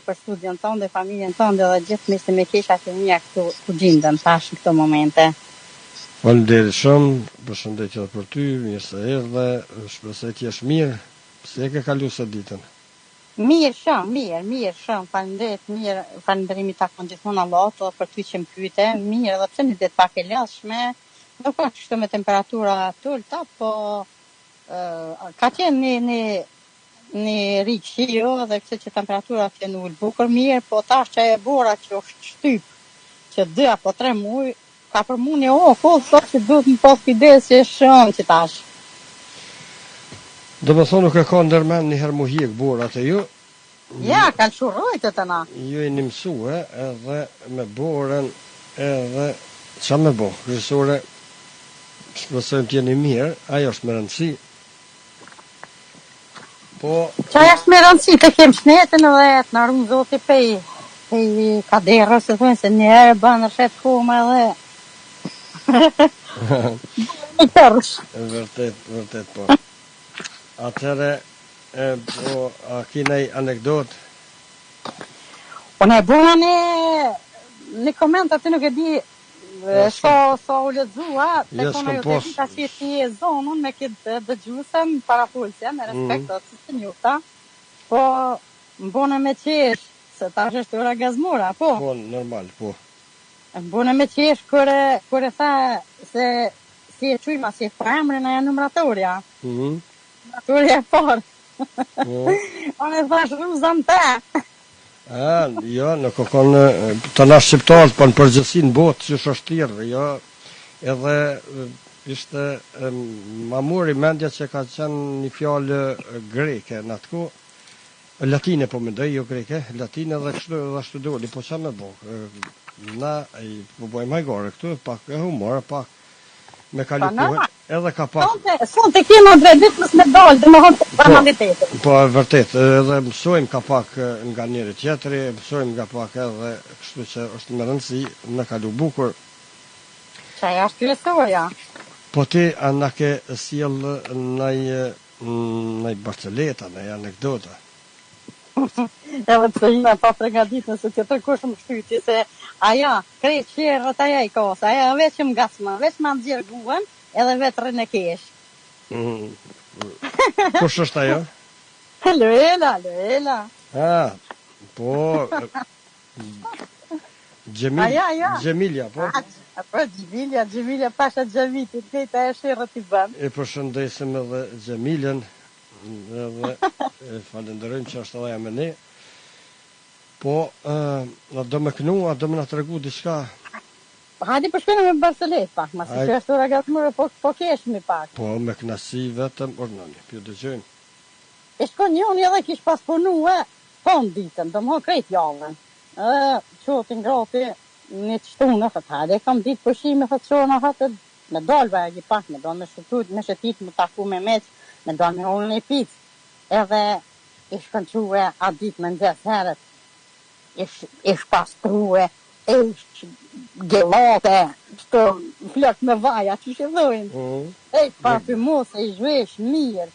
për studion tonë dhe familjen tonë dhe gjithë mirë se me kisha që mija këtu ku gjindëm tash në këto momente. Faleminderit shumë, përshëndetje edhe për ty, mirë se erdhe, shpresoj të jesh mirë, si e ke kaluar sot ditën? Mirë shumë, faleminderit, mirë, falënderimi takon gjithmonë Allahut për ty që më pyete, mirë edhe pse një ditë pak e lashme, nuk ka kështu me temperatura të ulta, po ka qenë një rikë shiu dhe pse që temperatura të në ullë bukur mirë, po tash që e bora që është shtyp, që 2 apo 3 muaj, ka për mu një sot që duhet më pas kujdes që shumë që tash. Do më thonë nuk e ka ndërmen një herë mu hiek borat e ju? Ja, kanë shurojtë të na. Ju e një mësue edhe me borën edhe qa me bo, kryesore, shpresojmë t'jeni mirë, ajo është me rëndësi. Po... Qaj është me rëndësi të kem shnetën edhe të në rrumë zoti pej kaderës, se thunë se njerë banë rëshet koma edhe... Vërtet po. Atëre, po, a kina i anekdot? Unë e bëha një koment aty nuk e di sa u lexua, telefonoj të dita që ti e zonën me këtë dëgjusëm para pulsja, me respekt të të njuta, po më bëne me qesh, se tash është ora gazmura, po. Po, normal, po. Më bëne me qesh kër e tha se si e qujma, si e premrin e numratorja. Numratorja e parë. Unë e thash ruzën te. Jo, nuk konë të na shqiptarët, po në përgjithësi në botë që shështirë, jo, edhe ishte ma mori mendja që ka qenë një fjallë greke në atë ku, latine po mendoj, jo greke, latine dhe kështu dhe ashtu doli, po qa me bo, na po bojmë hajgore këtu, pak e humor, pak me kalikuhet, edhe ka pak... Sonte kema drejt mësë me dalë, dhe më hëndë formalitete. Po, vërtet, edhe mësojmë ka pak nga njëri tjetëri, mësojmë nga pak edhe kështu që është me rëndësi, me kalu bukur. Qaj është kryesorja. Po ti, a na ke sjell nëj barceleta, nëj anekdota? Edhe të jina pa pregadit nëse të tërkush më shtyqi, se aja, krejt qerët aja i kosa, aja veç më gasma, veç më nëzirë guën, edhe vetë rënë e kesh. Kush është ajo? Luela. Po, Gjemilja, po? Po, Gjemilja pasha Gjavitit, këta e shirët i banë. E përshëndesim edhe Gjemiljen, edhe falenderojmë që është edhe me ne. Po, do me kënu, a do me nga të regu diçka? Hajde përshkojnë me Barcelet pak, ma si që është ora gatmure, po keshmi pak. Po, me knasi vetëm, ornani, pjo dëgjojnë. E shko njoni edhe kish pas punu ton ditën, do më krejt javën. Qotin grati, një të shtunë, hajde, kam ditë përshime, qona, me dalë vajgi pak, me dalë me shetit, me taku me meq, me dalë me ullën e pic. Edhe ish kënquve a ditë me nxes heret, ish pastruve, ish gelate, shto flok me vaja, që që dhojnë. Parfumos, e zhvesh mirë,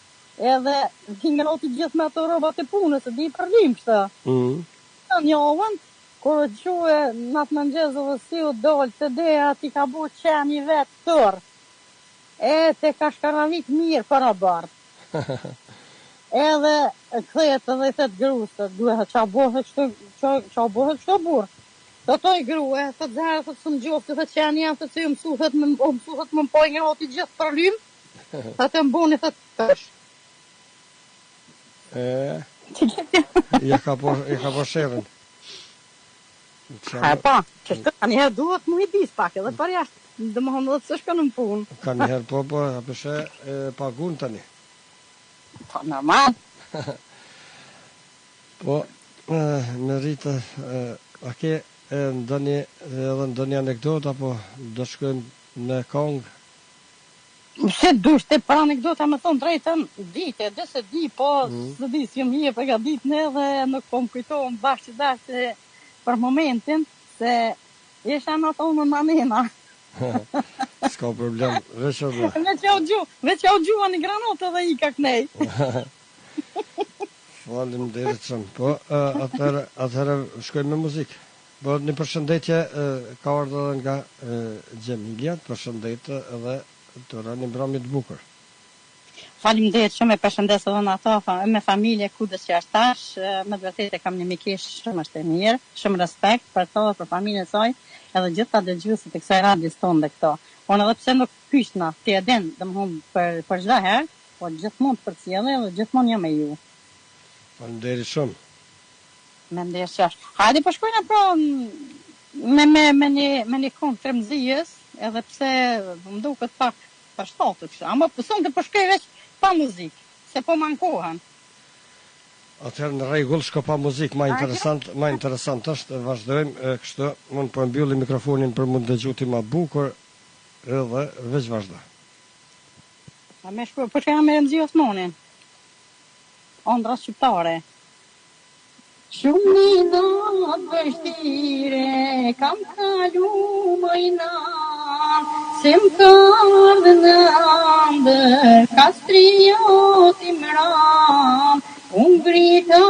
edhe tinga noti gjithë me ato robat e punës, e di përrim shta. Në njëvën, kur quë në të mëngjezë dhe si u dollë të deja, ti ka bu qeni vetë tërë. Te ka shkaravik mirë para barë. Edhe këthet edhe i thetë grusë, duhe qa bohe kështu burë. Të toj grue, të zherë, të së më gjofë, të qeni janë, të që më suhet më mpoj nga oti gjithë për lymë, të të mbuni të tësh. Ja ka po shërën. Pa, që shtë ka njëherë duhet mu i dis pak, edhe për jashtë, dhe më hëndë dhe të sëshka në më punë. Ka njëherë po, apëshe pagun tani. Po, normal. Po, Merita, a ke ndonjë anekdot, apo do shkojmë në Kongë? Se dush të për anekdota me thonë drejtën, dite, dhe se di, po së di si jam je për ka ditën edhe nuk po më kujtohem bashkë dashë për momentin, se isha në tonë në manina. S'ka problem, veç edhe. Veç ja u gjua një granotë edhe i ka knej. Faleminderit shumë. Po, atëherë shkojmë me muzikë. Po, një përshëndetje ka ardhur edhe nga Gjemilia, përshëndetje edhe të rani mbrëmje të bukur. Faleminderit shumë, e përshëndes edhe në ato, me familje kudës që është tash, me të vërtetë kam një mikesh shumë është e mirë, shumë respekt për to dhe për familjen e saj, edhe gjithë ta dëgjuesit e kësaj radios tonë dhe këto. Unë edhe pse nuk kyshna, ti e den, domethënë për çdo herë, po gjithmonë të përcjellë dhe gjithmonë jam me ju. Faleminderit shumë. Me ndesh qash. Hajde po shkojna pra me një këngë tremzijës, edhe pse më duket pak për shtatë kështu. Ama pëson të përshkoj veç pa muzikë, se po mankohen. Atëherë në rregull, shko pa muzikë, më interesant është, vazhdojmë kështu, mund po mbylli mikrofonin për mund dëgju ti më bukur edhe veç vazhdo. A me shkoj, po shkojna me Remzi Osmanin. Ondra shqiptare. Shumë një natë vështire, kam kalu mëjnan, se më kardë në ndër, kastrioti më ram, unë grita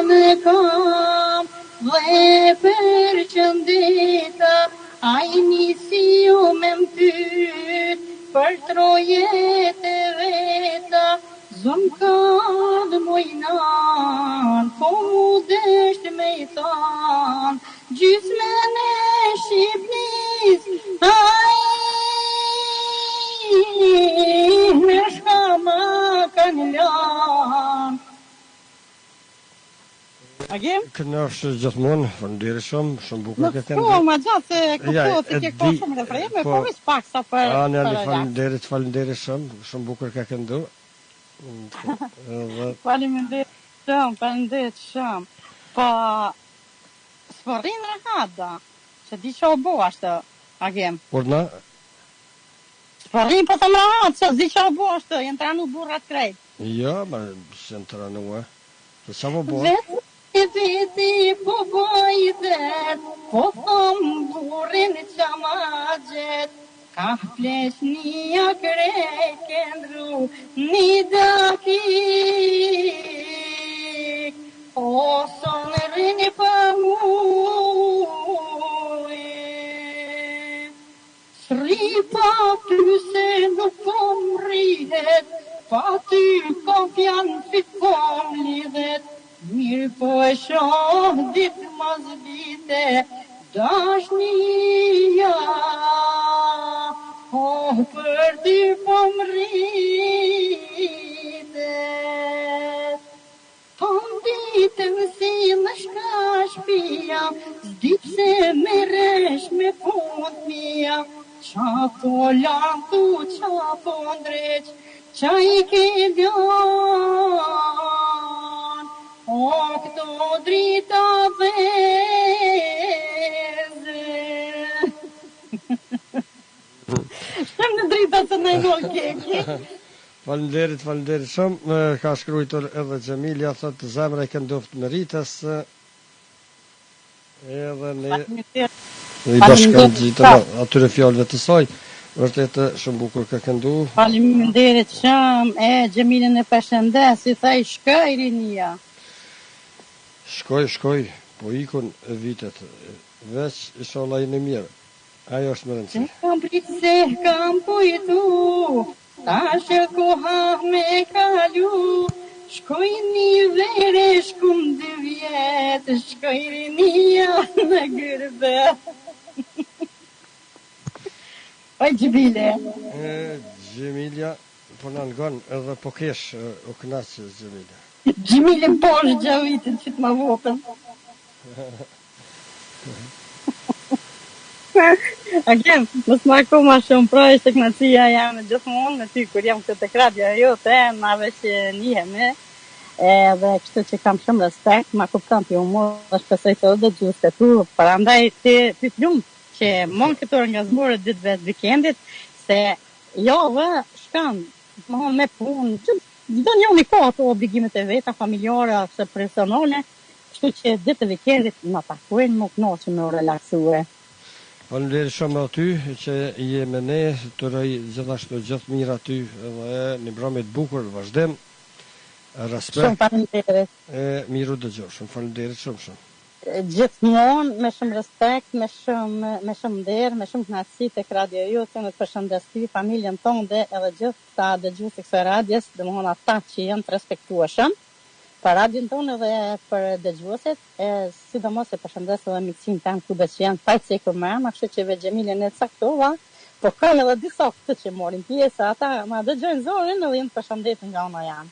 në kam, dhe për qëndeta, a i nisi jo me më tyt, për trojet e veta, Zëm ka dë mojnan, po mu deshtë me i than, gjysme në Shqipnis, me shkama kanë lan. Agim? Kënë është gjithmonë, faleminderit shumë bukur ke këndë. Nuk po, ma gjatë se kuptohet se ke ka shumë refreme, po vis pak sa për Faleminderit shumë bukur ke këndu. Faleminderit shumë. Po, s'përrin rahada, që di që o bo ashtë, Agim. Urna? S'përrin po të më rahada, që di që o bo ashtë, jenë të ranu burrat krejt. Ja, ma jenë të ranu të sa po bo? Veti po bajdet, po thom burin që ma gjet, ka flesh një krejt këndru, një dakik, o son rinjë për mujë, sri pa ty se nuk kom rrihet, pa ty kom fjanë fit kom lidhet, mirë po e shoh ditë mas dite, dashnia, oh për ty po më rritet. Po ditëm si në shka shpia, s'di pse me resh me fund mia, qa po lantu, qa po ndreq, qa i ke djan, o këto drita veze. Shem në drita të nëjnol keki. Faleminderit shumë. Ka shkruajtur edhe Gjemilia, thotë zemra i këndoft me ritës. Edhe ne i bashkangjitur atyre fjalëve të saj. Vërtet shumë bukur ka këndu. Faleminderit shumë. Gjemilën e përshëndes, i thaj shkoj rinia. Shkoj, po ikun vitet. Veç inshallah jeni mirë. Ajo është më rëndësi. Kam prit se kam pojtu, tash koha me kalu, shkoj një vere, shkum 2 vjet, shkoj rinia në gërbet. Oj, Gjemile. Gjemilia, po në ngon edhe po kesh o knaqë Gjemilia. Gjemile po është gjavitin që të ma vopën. Agim, mos marko ma shumë, pra ishte kënaqësia jam gjithmonë me ty kur jam këtë tek radio jote, nave që njihemi, edhe kështu që kam shumë respekt, ma kupton ti humor, dhe shpresoj të dëgjues të tu, prandaj ti të lumë që mon këto orgazmore ditëve të vikendit, se Jo, shkan, me punë, çdo njëri ka ato obligimet e veta familjare ose personale, kështu që ditë e vikendit na takojnë, më kënaqem me u relaksue. Faleminderit shumë aty që je me ne, të rëj gjithashtu gjithë mirë aty edhe një mbrëmje të bukur, vazhdim, respekt. Shumë faleminderit. Miru dëgjoshëm, faleminderit shumë. Gjithmonë me shumë respekt, me shumë nder, me shumë kënaqësi tek radio jote, në të përshëndes ty, familjen tënde edhe gjithë ta dëgjuesit kësaj radios, domethënë ata që janë të respektueshëm për radion tonë dhe për dëgjuesit, sidomos e përshëndes edhe miqsin tan këtu që janë faqe këmbë, kështu që Xhemilën e caktova, po kanë edhe disa këtu që morin pjesë, ata ma dëgjojnë zorin edhe janë përshëndetur nga ona janë.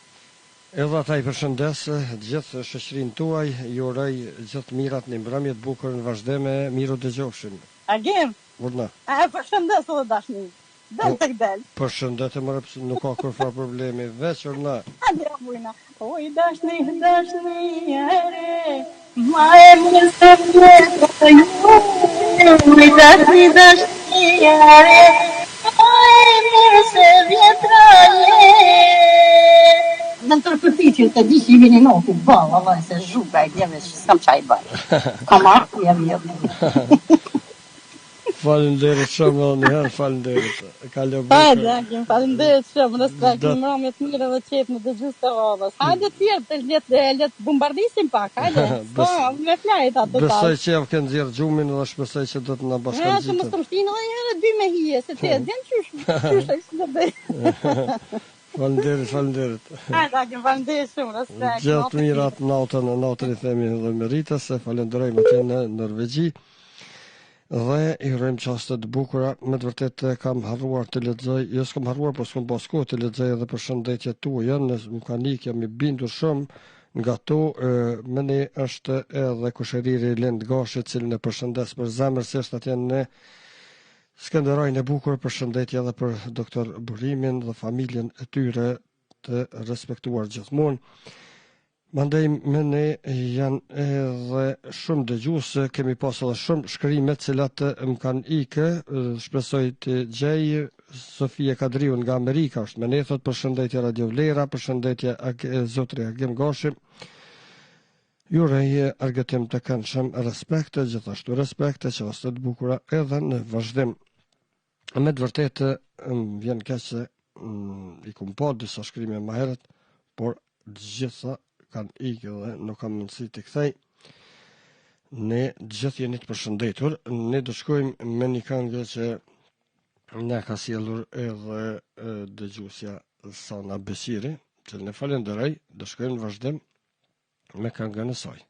Edhe ata I përshëndes gjithë shoqërinë tuaj, ju uroj gjithë mirat në mbrëmje të bukur në vazhdim, miru dëgjofshim. Agim. Urna. Përshëndes edhe dashni. Del tek del. Përshëndetë më rëpës, nuk ka kërfa problemi, veç urna. Adja bujna. Oj dashni ere, ma e mirë se vjetra të ju. Oj dashni ere, ma e mirë se vjetra je. Në të përpiqje të di që I vini notë, balla, vaj, se zhuga I djeve që s'kam qaj bëj. Kam arë, jam. Faleminderit shumë edhe një herë, faleminderit. Kalo bukur. Faleminderit shumë, respekt, në mbrëmje të mirë dhe qep në dëgjues të radhës. Hajde tjerë, le të bombardisim pak, hajde. Me flajt ato. Besoj që javë ke nxjerr gjumin dhe shpresoj që do të na bashkangjitet. Që mos të mshtinë edhe herë dy me hije, se ti e din qysh ai s'do bëj. Faleminderit. Hajde, faleminderit shumë, respekt. Gjithë mirat natën I themi edhe meritës, se falenderojmë atje në Norvegji. Dhe I urojmë qaste të bukura, me të vërtet kam harruar të lexoj, jo s'kam harruar, po s'kam pas kohë të lexoj edhe përshëndetjet tuaja, në mekanik jam I bindur shumë nga to, me ne është edhe kushëriri Lend Gashi, cilën e përshëndes për zemërsisht atje në Skënderajnë e bukur, përshëndetje edhe për doktor Burimin dhe familjen e tyre të respektuar gjithmonë. Mandej me ne janë edhe shumë dëgjues, kemi pas edhe shumë shkrime cilat më kanë ikë, shpresoj të gjej Sofia Kadriu nga Amerika është me ne, thot përshëndetje Radio Vlera, përshëndetje zotri Agim Gashi. Ju uroj argëtim të këndshëm, respekte, gjithashtu respekte, qaste të bukura edhe në vazhdim. Me të vërtetë vjen keq se I kum pa disa shkrime më herët, por gjitha kanë ikë dhe nuk kam mundësi të kthej. Ne gjithë jeni të përshëndetur. Ne do shkojmë me një këngë që ne ka sjellur edhe dëgjuesja Sana Besiri, që ne falenderoj. Do shkojmë në vazhdim me këngën e saj.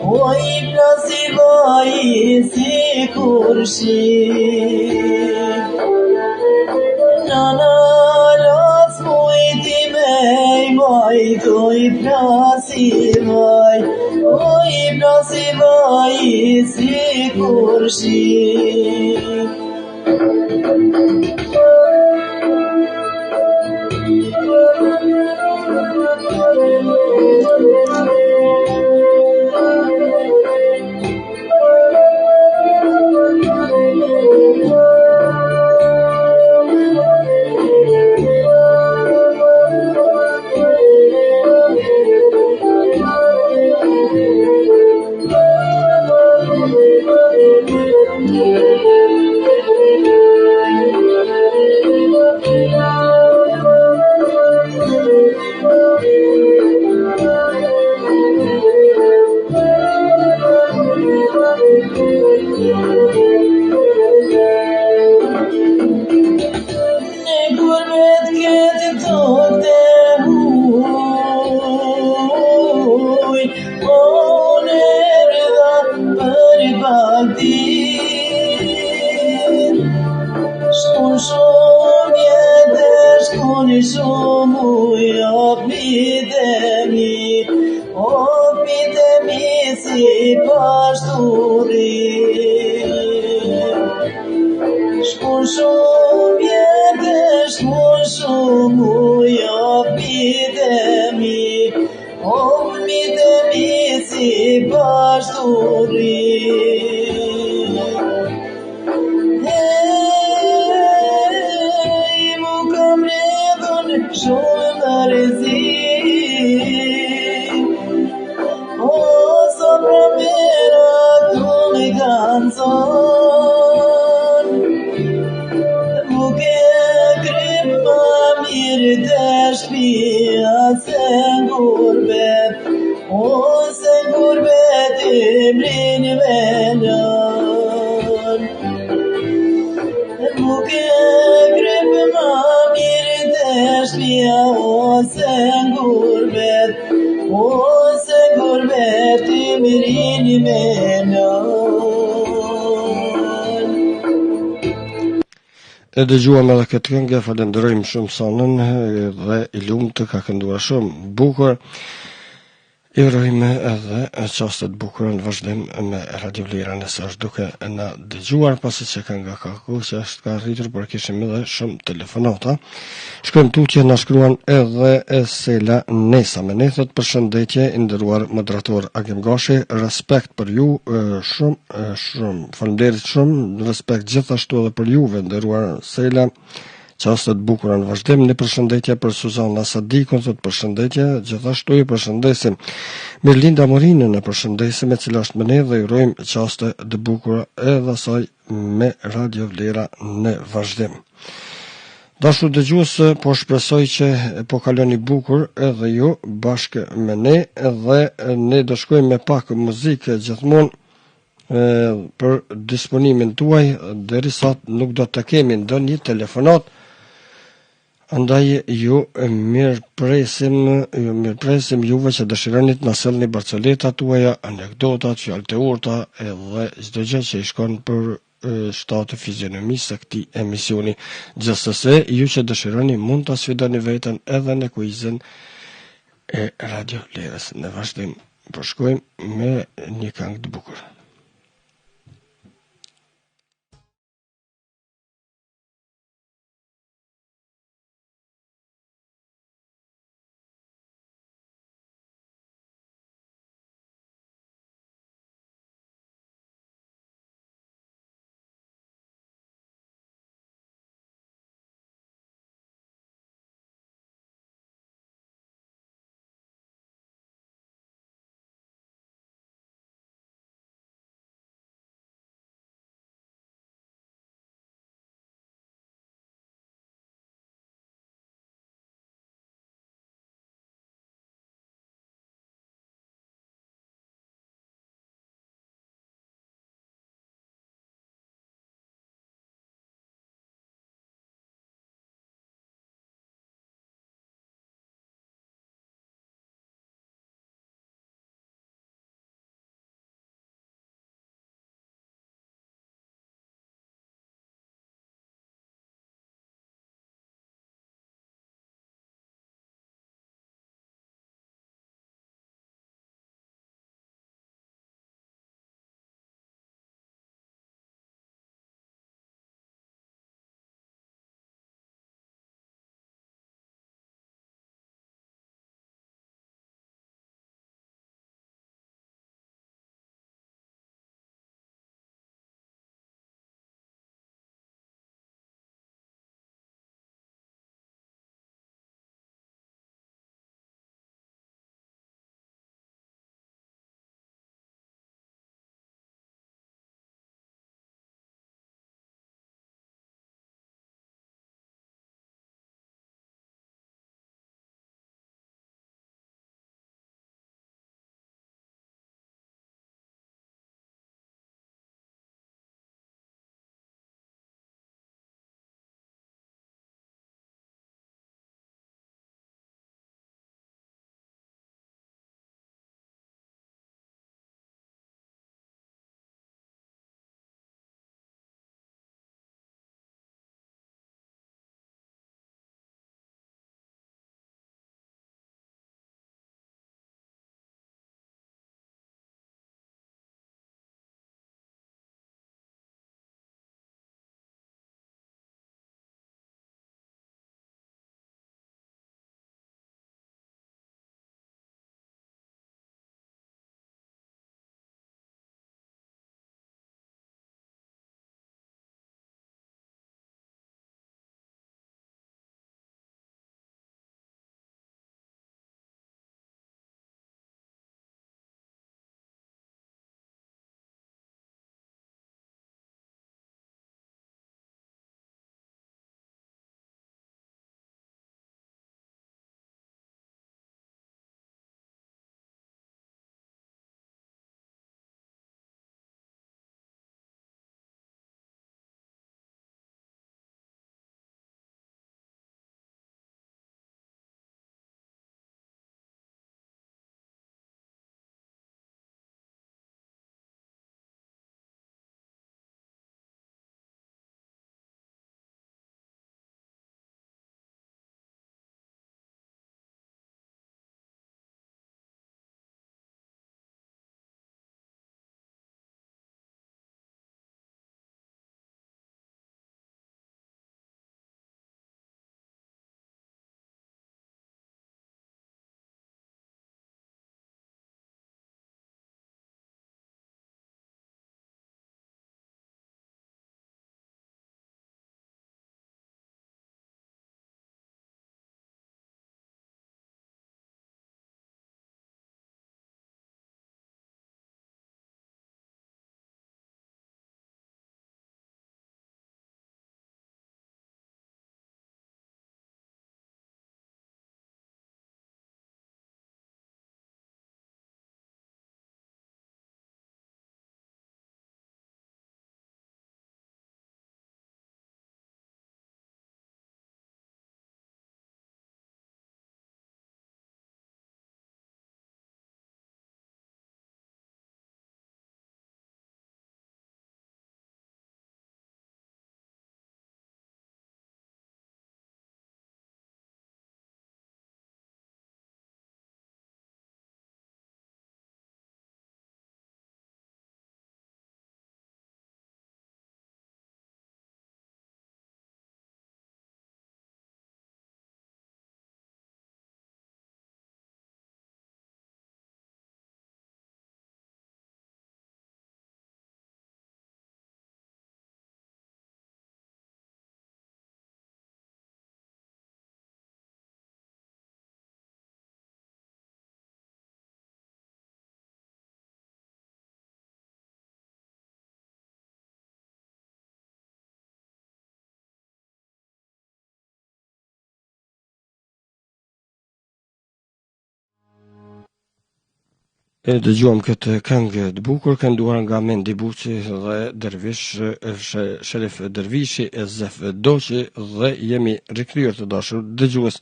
oj plasi vaji si kurshi. Nana las mujti mej vaj, oj plasi vaji si kurshi. E dëgjuam edhe këtë këngë, falenderojmë shumë Sonën dhe i lumtë ka kënduar shumë bukur. I urojmë edhe çaste të bukura në vazhdim me Radio Vlera nëse është duke na dëgjuar, pasi që kënga ka që është ka rritur, por kishim edhe shumë telefonata. Shkojmë tutje, na shkruan edhe Sela Nesa me ne, thot përshëndetje i nderuar moderator Agim Gashi, respekt për ju, shumë faleminderit shumë, respekt gjithashtu edhe për juve nderuar Sela. Çaste të bukura në vazhdim. Një përshëndetje për Suzana Sadikun, thot përshëndetje, gjithashtu i përshëndesim Mirlinda Morinën, e përshëndesim, e cila është me ne dhe i urojmë çaste të bukura edhe asaj me Radio Vlera në vazhdim. Dashur dëgjues, po shpresoj që po kaloni bukur edhe ju bashkë me ne, dhe ne do shkojmë me pak muzikë gjithmonë për disponimin tuaj, derisa nuk do të kemi ndonjë telefonat. Andaj ju mirëpresim juve që dëshironi të na sjellni barcoletat tuaja, anekdotat, fjalë të urta edhe çdo gjë që i shkon për shtatë fizionomisë së këtij emisioni. Gjithsesi, ju që dëshironi mund ta sfidoni veten edhe në kuizin e Radio Vlerës. Në vazhdim, po shkojmë me një këngë të bukur. E dëgjuam këtë këngë të bukur kënduar nga Mendi Buçi dhe Dervish, Sherif Dervishi e Zef Doçi, dhe jemi rikryer të dashur dëgjues.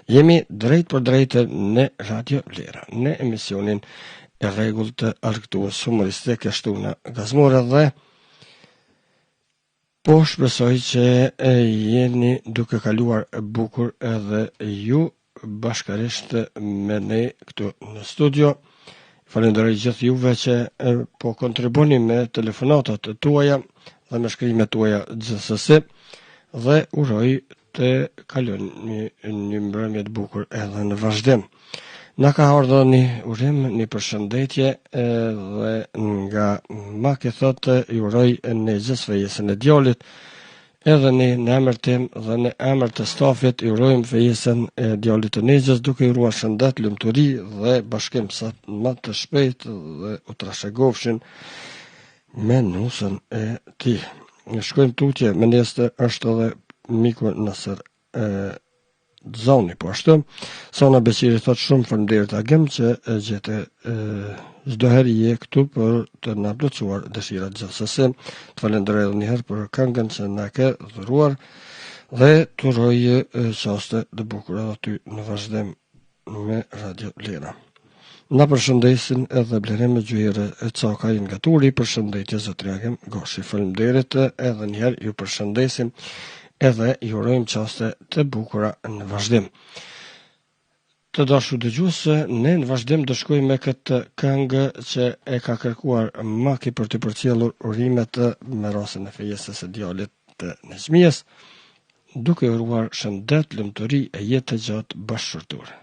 Jemi drejt për drejtë në Radio Vlera, në emisionin e rregullt të argëtues humoristike kështu në Gazmore, dhe po shpresoj që jeni duke kaluar bukur edhe ju bashkërisht me ne këtu në studio. Falenderoj gjithë juve që po kontribuoni me telefonatat tuaja dhe me shkrimet tuaja gjithsesi, dhe uroj të kaloni një mbrëmje të bukur edhe në vazhdim. Na ka ardhur një urim, një përshëndetje dhe nga Maki thotë ju uroj në gjithësfejesën e djalit, edhe në emër tim dhe në emër të stafit ju urojmë fejesën e djalit të Nexhës, duke i uruar shëndet, lumturi dhe bashkim sa më të shpejt dhe u trashëgofshin me nusën e tij. Ne shkojmë tutje, me nesër është edhe miku Nasër Zoni, po ashtu. Sona Beqiri thot shumë faleminderit agim që gjete çdo herë je këtu për të na plotësuar dëshirat gjithsesi. Të falenderoj edhe një herë për këngën që na ke dhuruar dhe të uroj qaste të bukura aty në vazhdim me Radio Vlera. Na përshëndesin edhe Blerem me Gjyre e Cakaj nga Turi, përshëndetje zotëriagim Goshi. Faleminderit edhe një herë, ju përshëndesim edhe ju urojmë qaste të bukura në vazhdim. Të dashur dëgjues, ne në vazhdim do shkojmë me këtë këngë që e ka kërkuar Maki për të përcjellur urimet me rastin e fejesës së djalit të Nezhmijës, duke uruar shëndet, lumturi e jetë të gjatë bashkëshortore.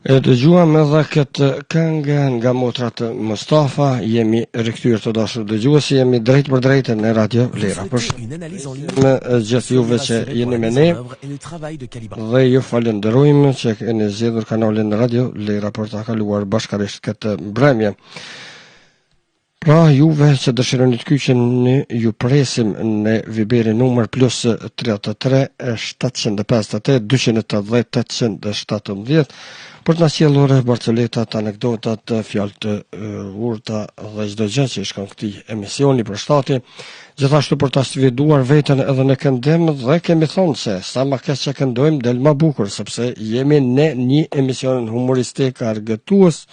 E dëgjuam edhe këtë këngë nga motrat Mustafa, jemi rikthyer të dashur dëgjuesi, jemi drejt për drejtë në Radio Vlera. Me gjithë juve që jeni me ne dhe ju falenderojmë që keni zgjedhur kanalin Radio Vlera për ta kaluar bashkërisht këtë mbrëmje. Pra juve që dëshironi të kyqeni, ju presim në Viberi numër plus 33 758 280 817 për të na sjellur barcoletat, anekdotat, fjalë të urta dhe çdo gjë që shkon këtij emisioni për shtati. Gjithashtu për ta sfiduar veten edhe në këndim dhe kemi thonë se sa më keq që këndojmë del më bukur sepse jemi në një emision humoristik argëtues.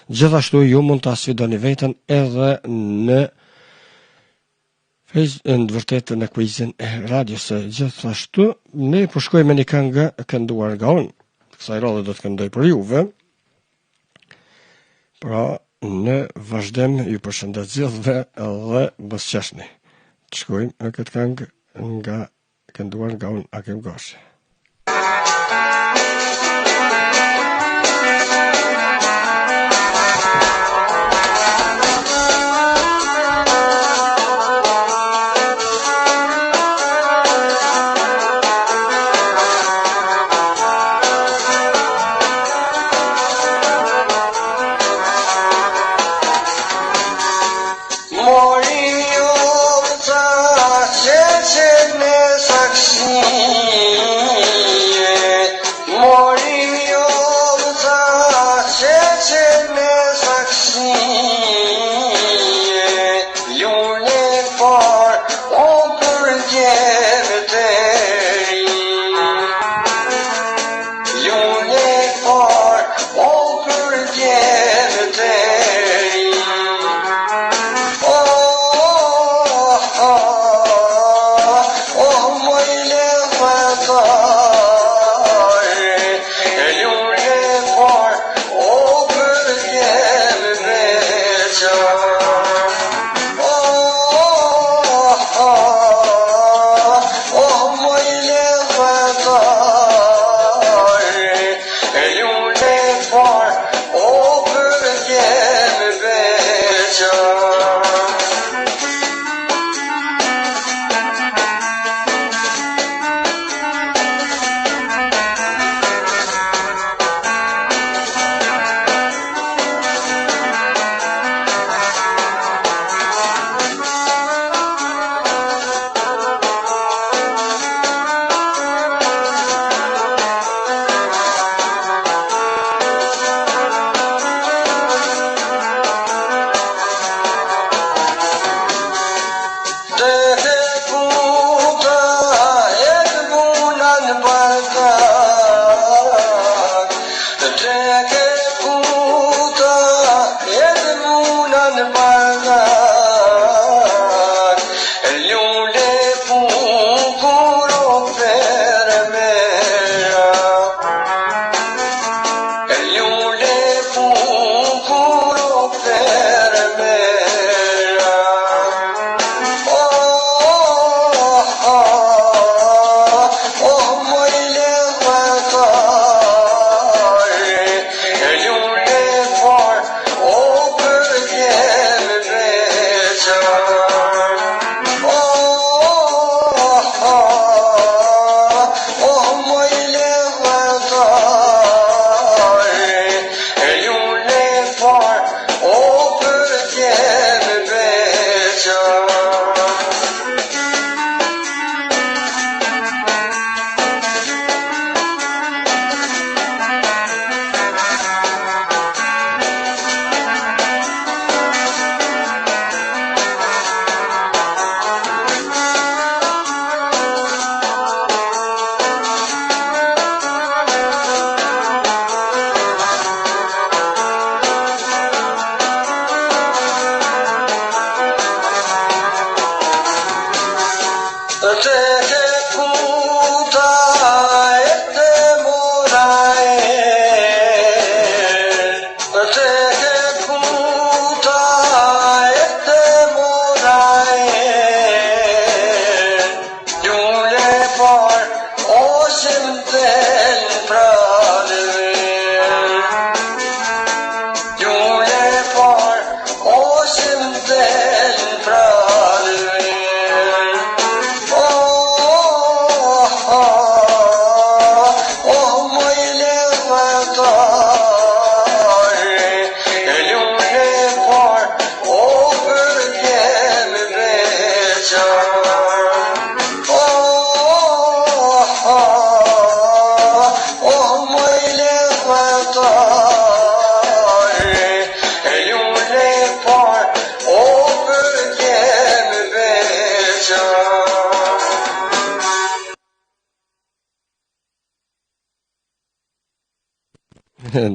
Gjithashtu ju mund ta sfidoni veten edhe në në vërtetë në quizin e radios. Gjithashtu ne po shkojmë një këngë kënduar nga unë. Kësaj radhe do të këndoj për juve. Pra në vazhdim ju përshëndet gjithëve dhe mos qeshni. Të shkojmë në këtë këngë nga kënduar nga unë Akim Gashi.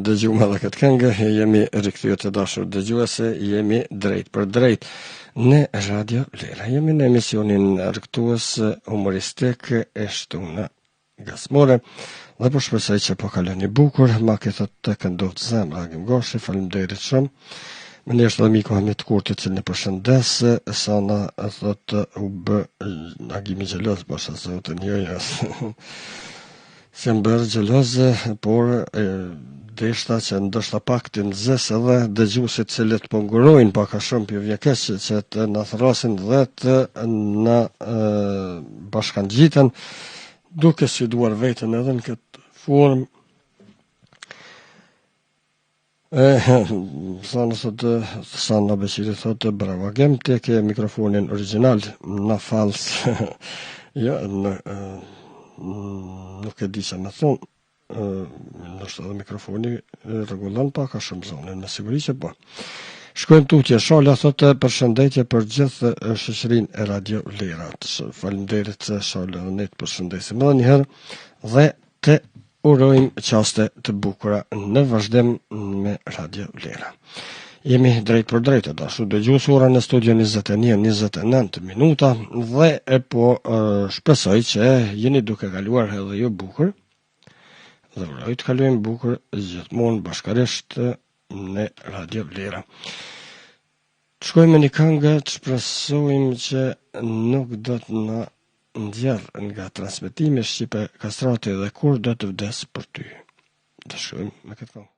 Dëgjuam edhe këtë këngë, jemi rikthyer të dashur dëgjuese, jemi drejt për drejt në Radio Vlera. Jemi në emisionin argëtues humoristik e Shtuna Gasmore. Dhe po shpresoj që po kaloni bukur, ma ke thot të këndoft zemra Agim Goshi, faleminderit shumë. Më nështë edhe miko Hamit Kurti që në përshëndes, sana thot u bë Agimi gjelos, bashkë zotën joja. Se më bërë gjelozë, por deshta që ndoshta pak të nëzës edhe dëgjuesit cilët po ngurojnë pak a shumë për vjekeq që të në thrasin dhe të në bashkangjiten, duke sfiduar veten edhe në këtë formë. Sana Beqiri thotë, bravo Agim, ti ke mikrofonin original, në fals. Ja, nuk e di që me thonë, nështë edhe mikrofoni regullon pak a shumë zonën, me siguri që po. Shkojmë tutje, Shala thotë përshëndetje për gjithë shoqërinë e Radio Vlera. Faleminderit Shala, ne të përshëndesim edhe një herë dhe të urojmë qaste të bukura në vazhdim me Radio Vlera. Jemi drejt për drejt, dashur dëgjues, ora në studio 21:29 minuta dhe po shpresoj që jeni duke kaluar edhe ju bukur. Dhe uroj të kalojmë bukur gjithmonë bashkërisht në Radio Vlera. Të shkojmë një këngë, të shpresojmë që nuk do të na ndjerë nga transmetimi Shqipe Kastrati dhe kur do të vdes për ty. Të shkojmë me këtë këngë.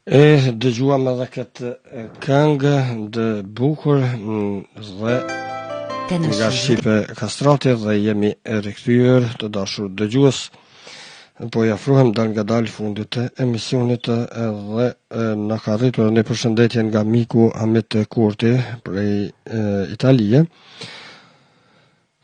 E dëgjuam edhe këtë këngë të bukur dhe nga Shqipe Kastrati dhe jemi rikthyer të dashur dëgjues. Po i afrohem dal nga dal fundit të emisionit dhe na ka arritur një përshëndetje nga miku Hamit Kurti prej Italie.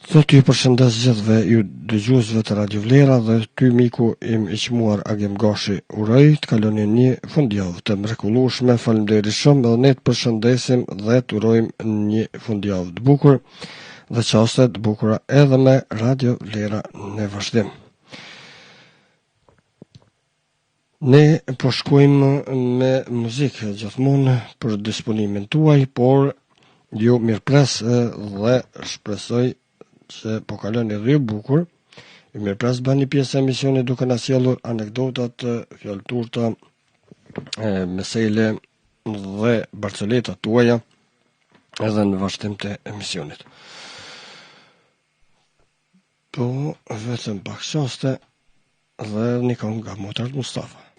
Thotë ju përshëndes gjithëve ju dëgjuesve të Radio Vlera dhe ty miku im i qmuar Agim Gashi uroj të kaloni një fundjavë të mrekullueshme. Faleminderit shumë dhe ne të përshëndesim dhe të urojmë një fundjavë të bukur dhe qaste të bukura edhe me Radio Vlera në vazhdim. Ne po shkojmë me muzikë gjithmonë për disponimin tuaj, por ju mirëpres dhe shpresoj që po kaloni rrë bukur. Ju mirëpres bani pjesë e emisionit duke na sjellur anekdotat, fjalëturta, mesele dhe barcoletat tuaja edhe në vazhdim të emisionit. Po vetëm pak qaste dhe një këngë nga Mozart Mustafa.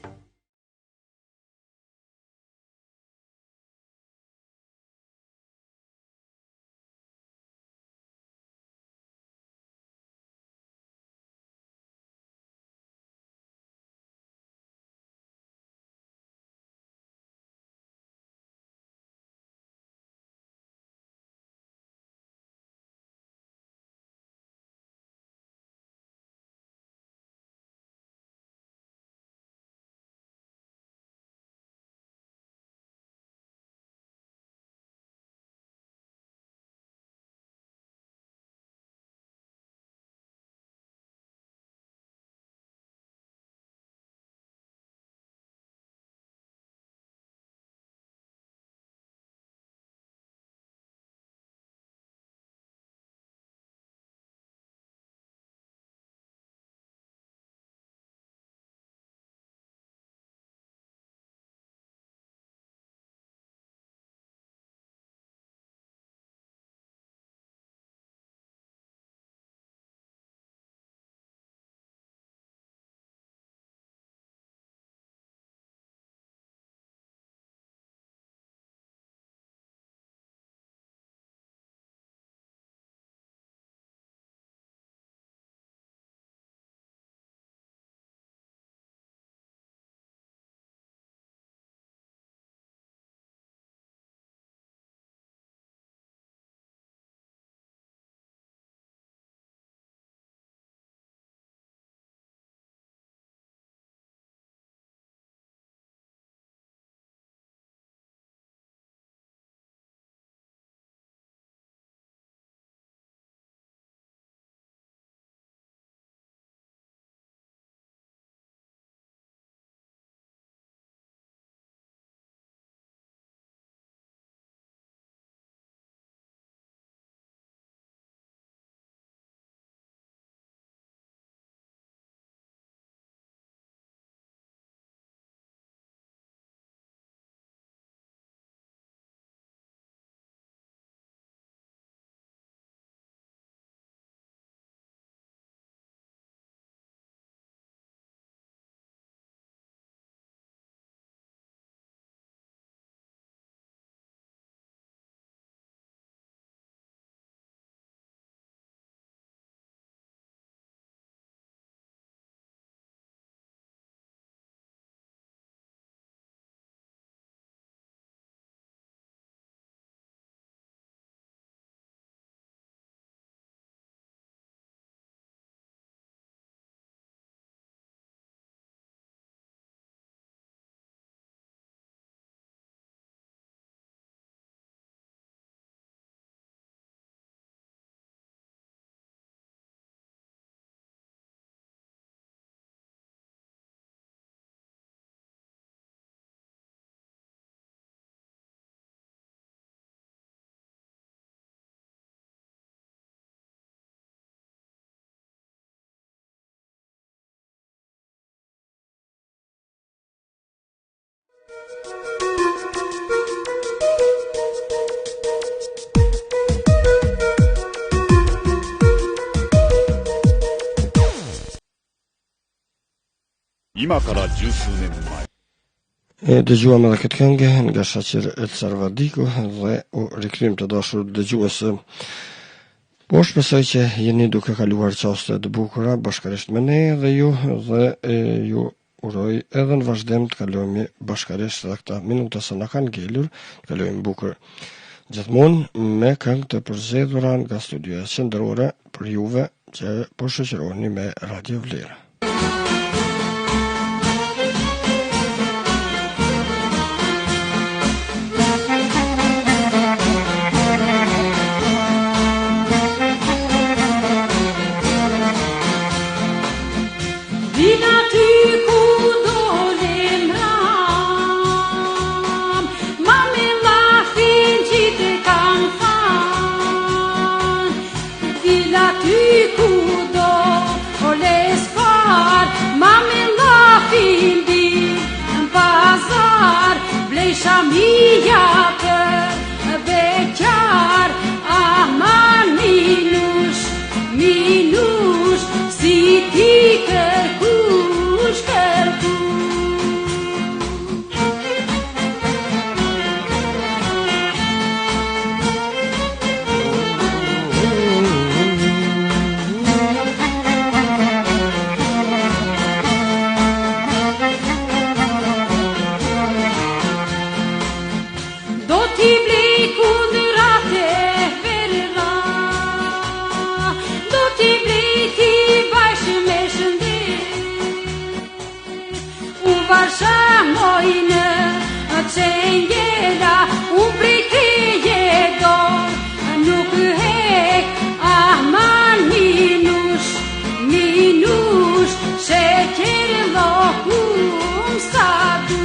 今から十数年前 Dëgjuam edhe këtë këngë nga Shaqir El Sarvadiku dhe u rikthym të dashur dëgjues. Po shpresoj që jeni duke kaluar çaste të bukura bashkërisht me ne dhe ju ju uroj edhe në vazhdim të kalojmë bashkërisht edhe këta minuta që na kanë ngelur, të kalojmë bukur. Gjithmonë me këngë të përzgjedhura nga studioja qendrore për juve që po shoqëroheni me Radio Vlera. Shamia për beqar, aman minush, si ti kërkush. Mojnë që njela u prikeje do nuk hek aman minush sheker lokum sa du.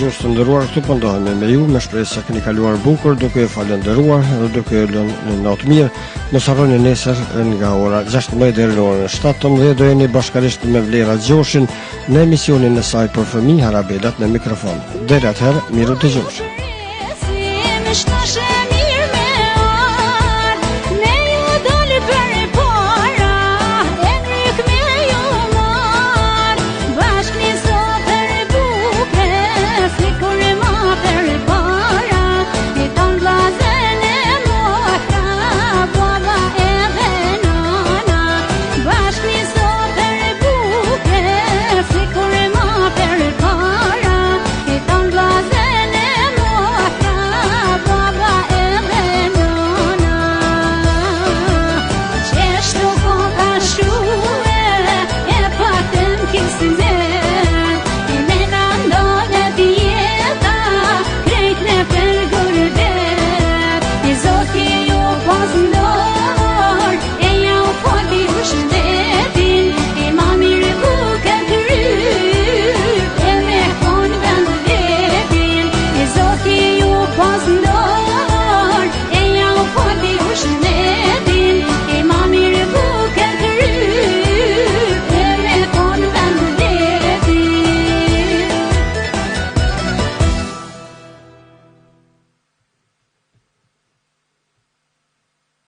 dëgjues të nderuar, këtu po ndohemi me ju me shpresë se keni kaluar bukur, duke ju falendëruar dhe duke ju lënë në natë mirë. Mos harroni nesër nga ora 16 deri në orën 17 do jeni bashkërisht me Vlera Gjoshin në emisionin e saj për fëmijë Harabelat në mikrofon. Deri atëherë, mirë dëgjoshë.